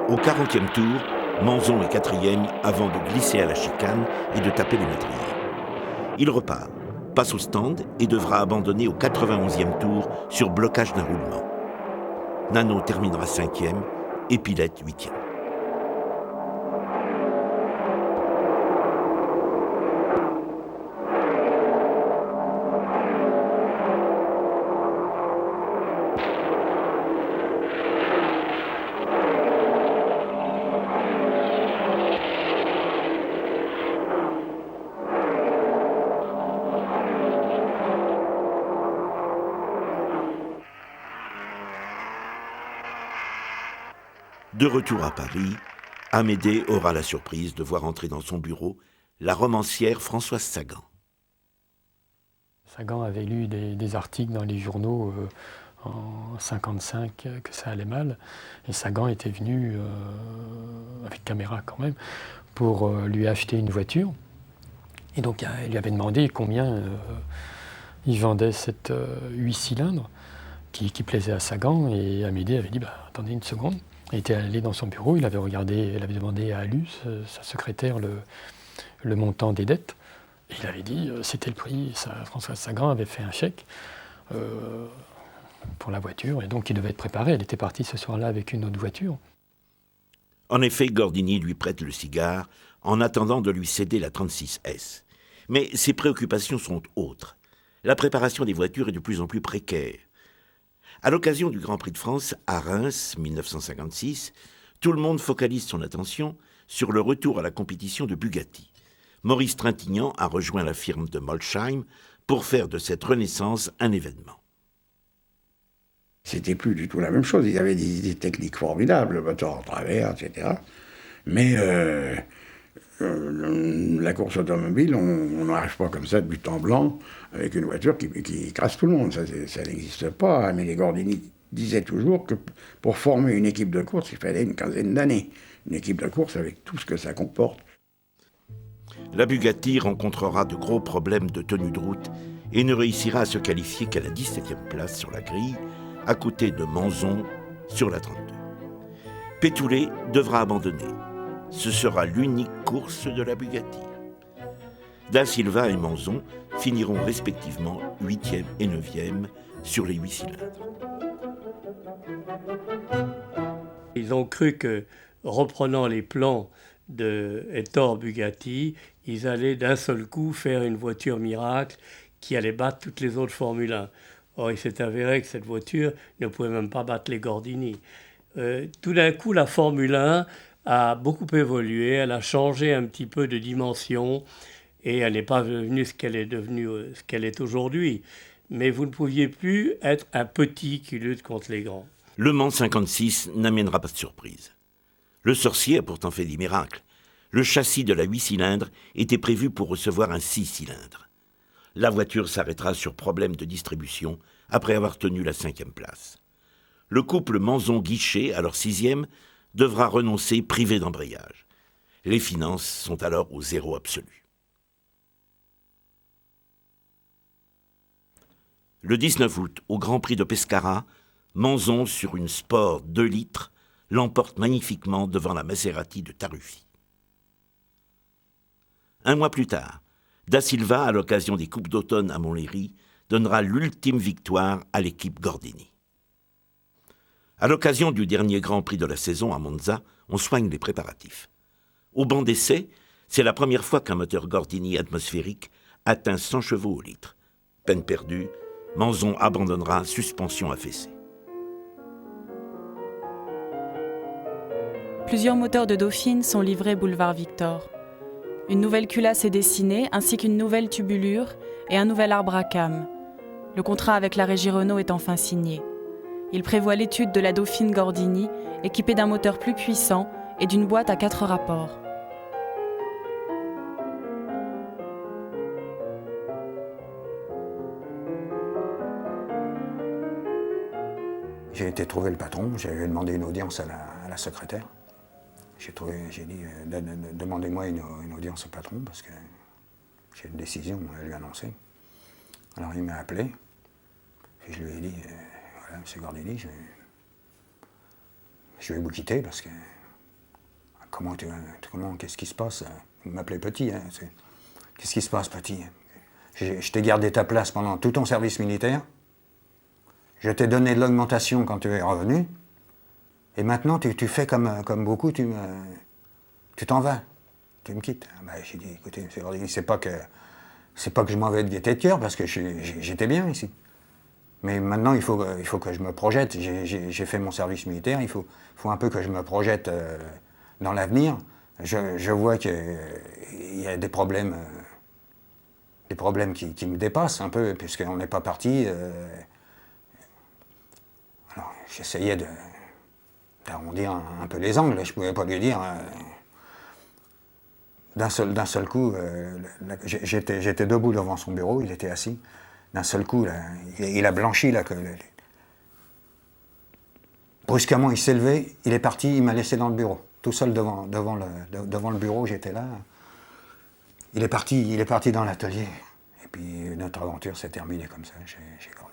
Au 40e tour, Manzon est 4e avant de glisser à la chicane et de taper les madriers. Il repart, passe au stand et devra abandonner au 91e tour sur blocage d'un roulement. Nano terminera 5e et Pilette 8e. De retour à Paris, Amédée aura la surprise de voir entrer dans son bureau la romancière Françoise Sagan. Sagan avait lu des articles dans les journaux en 1955 que ça allait mal. Et Sagan était venu, avec caméra quand même, pour lui acheter une voiture. Et donc elle lui avait demandé combien il vendait cette 8 cylindres qui plaisait à Sagan. Et Amédée avait dit attendez une seconde. Il était allé dans son bureau, il avait demandé à Alus, sa secrétaire, le montant des dettes. Et il avait dit, c'était le prix, Françoise Sagan avait fait un chèque pour la voiture, et donc il devait être préparé. Elle était partie ce soir-là avec une autre voiture. En effet, Gordini lui prête le cigare en attendant de lui céder la 36S. Mais ses préoccupations sont autres. La préparation des voitures est de plus en plus précaire. À l'occasion du Grand Prix de France, à Reims, 1956, tout le monde focalise son attention sur le retour à la compétition de Bugatti. Maurice Trintignant a rejoint la firme de Molsheim pour faire de cette renaissance un événement. C'était plus du tout la même chose. Ils avaient des idées techniques formidables, le moteur en travers, etc. Mais la course automobile, on n'arrive pas comme ça de but en blanc avec une voiture qui écrase tout le monde. Ça n'existe pas. Mais les Gordini disaient toujours que pour former une équipe de course, il fallait une quinzaine d'années. Une équipe de course avec tout ce que ça comporte. La Bugatti rencontrera de gros problèmes de tenue de route et ne réussira à se qualifier qu'à la 17e place sur la grille, à côté de Manzon sur la 32. Pétoulet devra abandonner. Ce sera l'unique course de la Bugatti. Da Silva et Manzon finiront respectivement 8e et 9e sur les 8 cylindres. Ils ont cru que, reprenant les plans de Ettore Bugatti, ils allaient d'un seul coup faire une voiture miracle qui allait battre toutes les autres Formule 1. Or, il s'est avéré que cette voiture ne pouvait même pas battre les Gordini. Tout d'un coup, la Formule 1 a beaucoup évolué, elle a changé un petit peu de dimension et elle n'est pas devenue ce qu'elle est devenue, ce qu'elle est aujourd'hui. Mais vous ne pouviez plus être un petit qui lutte contre les grands. Le Mans 56 n'amènera pas de surprise. Le sorcier a pourtant fait des miracles. Le châssis de la 8 cylindres était prévu pour recevoir un 6 cylindres. la voiture s'arrêtera sur problème de distribution après avoir tenu la 5e place. Le couple Manzon-Guichet, alors 6e, devra renoncer privé d'embrayage. Les finances sont alors au zéro absolu. Le 19 août, au Grand Prix de Pescara, Manzon, sur une Sport 2 litres, l'emporte magnifiquement devant la Maserati de Taruffi. Un mois plus tard, Da Silva, à l'occasion des Coupes d'automne à Montlhéry, donnera l'ultime victoire à l'équipe Gordini. À l'occasion du dernier Grand Prix de la saison à Monza, on soigne les préparatifs. Au banc d'essai, c'est la première fois qu'un moteur Gordini atmosphérique atteint 100 chevaux au litre. Peine perdue, Manzon abandonnera suspension affaissée. Plusieurs moteurs de Dauphine sont livrés boulevard Victor. Une nouvelle culasse est dessinée, ainsi qu'une nouvelle tubulure et un nouvel arbre à cames. Le contrat avec la régie Renault est enfin signé. Il prévoit l'étude de la Dauphine Gordini, équipée d'un moteur plus puissant et d'une boîte à 4 rapports. J'ai été trouver le patron, j'avais demandé une audience à la secrétaire. J'ai dit, demandez-moi une audience au patron parce que j'ai une décision à lui annoncer. Alors il m'a appelé, et je lui ai dit, voilà, M. Gordini, je vais vous quitter parce que, qu'est-ce qui se passe? Il m'appelait petit, hein, qu'est-ce qui se passe, petit? Je t'ai gardé ta place pendant tout ton service militaire, je t'ai donné de l'augmentation quand tu es revenu, et maintenant, tu fais comme beaucoup, tu t'en vas, tu me quittes. Ben, j'ai dit, écoutez, M. Gordini, c'est pas que je m'en vais de gaieté de cœur, parce que j'étais bien ici. Mais maintenant, il faut que je me projette. J'ai fait mon service militaire, il faut un peu que je me projette dans l'avenir. Je vois qu'il y a des problèmes qui me dépassent un peu, puisqu'on n'est pas parti. Alors, j'essayais d'arrondir un peu les angles, je ne pouvais pas lui dire. D'un seul coup, j'étais debout devant son bureau, il était assis. D'un seul coup, là, il a blanchi. Là, brusquement, il s'est levé, il est parti, il m'a laissé dans le bureau. Tout seul devant le bureau, j'étais là. Il est parti dans l'atelier. Et puis notre aventure s'est terminée comme ça chez Gordini.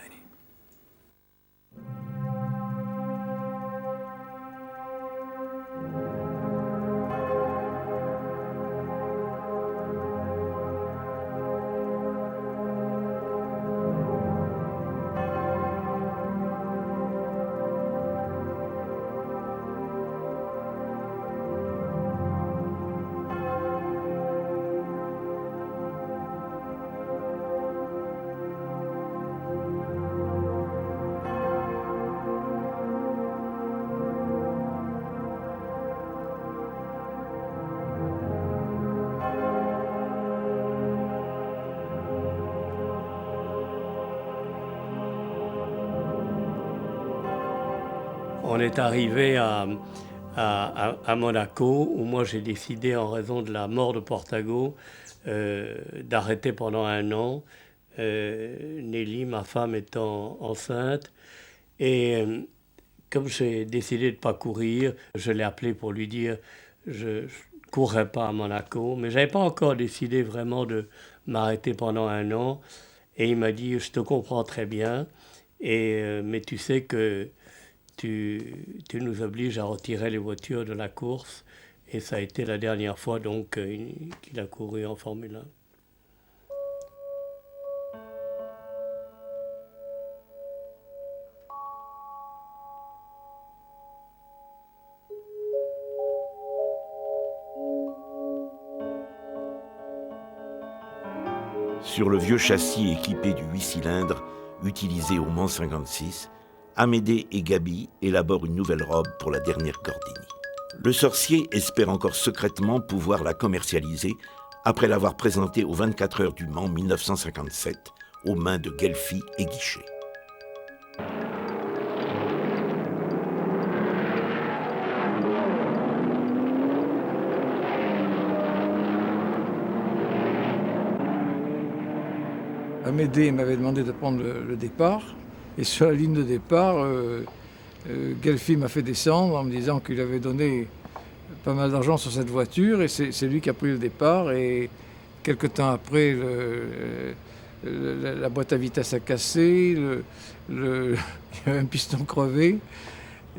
On est arrivé à Monaco, où moi j'ai décidé, en raison de la mort de Portago, d'arrêter pendant 1 an. Nelly, ma femme, étant enceinte. Et comme j'ai décidé de ne pas courir, je l'ai appelé pour lui dire je ne courrai pas à Monaco. Mais je n'avais pas encore décidé vraiment de m'arrêter pendant 1 an. Et il m'a dit, je te comprends très bien, mais tu sais que tu nous obliges à retirer les voitures de la course. Et ça a été la dernière fois donc qu'il a couru en Formule 1. Sur le vieux châssis équipé du 8 cylindres utilisé au Mans 56, Amédée et Gaby élaborent une nouvelle robe pour la dernière Gordini. Le sorcier espère encore secrètement pouvoir la commercialiser après l'avoir présentée aux 24 heures du Mans 1957 aux mains de Guelfi et Guichet. Amédée m'avait demandé de prendre le départ. Et sur la ligne de départ, Gelfi m'a fait descendre en me disant qu'il avait donné pas mal d'argent sur cette voiture et c'est lui qui a pris le départ. Et quelque temps après, la boîte à vitesse a cassé, il y avait un piston crevé.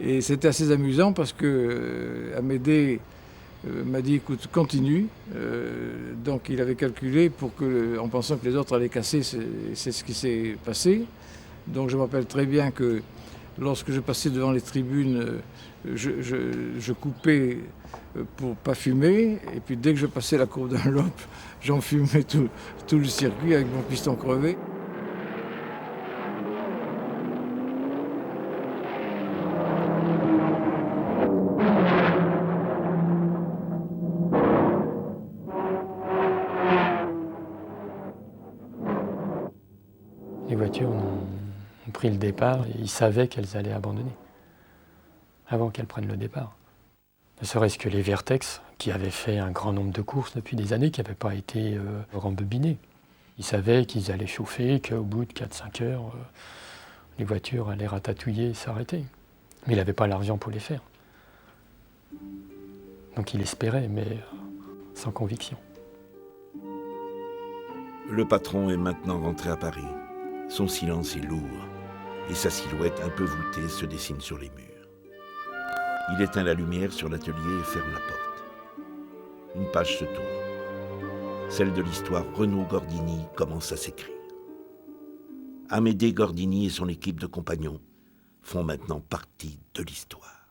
Et c'était assez amusant parce que Amédée m'a dit, écoute, continue. Donc il avait calculé en pensant que les autres allaient casser, c'est ce qui s'est passé. Donc je me rappelle très bien que lorsque je passais devant les tribunes, je coupais pour pas fumer. Et puis dès que je passais la courbe Dunlop, j'enfumais tout le circuit avec mon piston crevé. Les voitures ont pris le départ et ils savaient qu'elles allaient abandonner avant qu'elles prennent le départ. Ne serait-ce que les Vertex, qui avaient fait un grand nombre de courses depuis des années, qui n'avaient pas été rembobinés. Ils savaient qu'ils allaient chauffer, qu'au bout de 4-5 heures, les voitures allaient ratatouiller et s'arrêter. Mais il n'avait pas l'argent pour les faire. Donc il espérait, mais sans conviction. Le patron est maintenant rentré à Paris. Son silence est lourd et sa silhouette un peu voûtée se dessine sur les murs. Il éteint la lumière sur l'atelier et ferme la porte. Une page se tourne. Celle de l'histoire Renault-Gordini commence à s'écrire. Amédée Gordini et son équipe de compagnons font maintenant partie de l'histoire.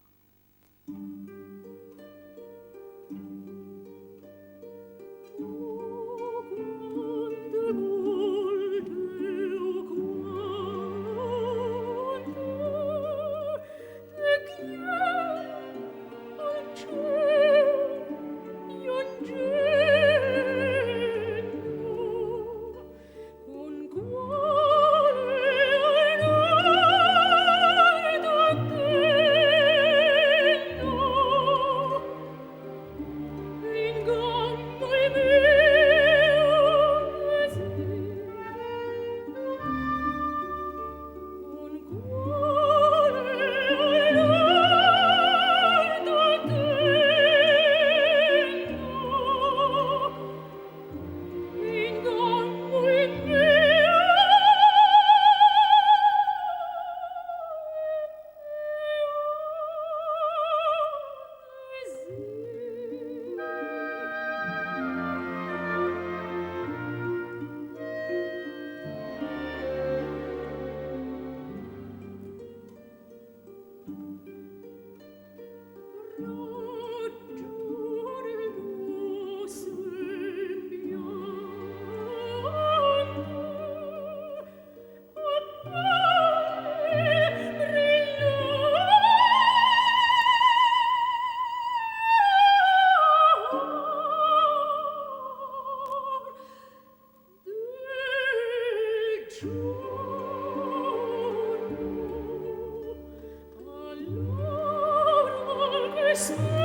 Christmas.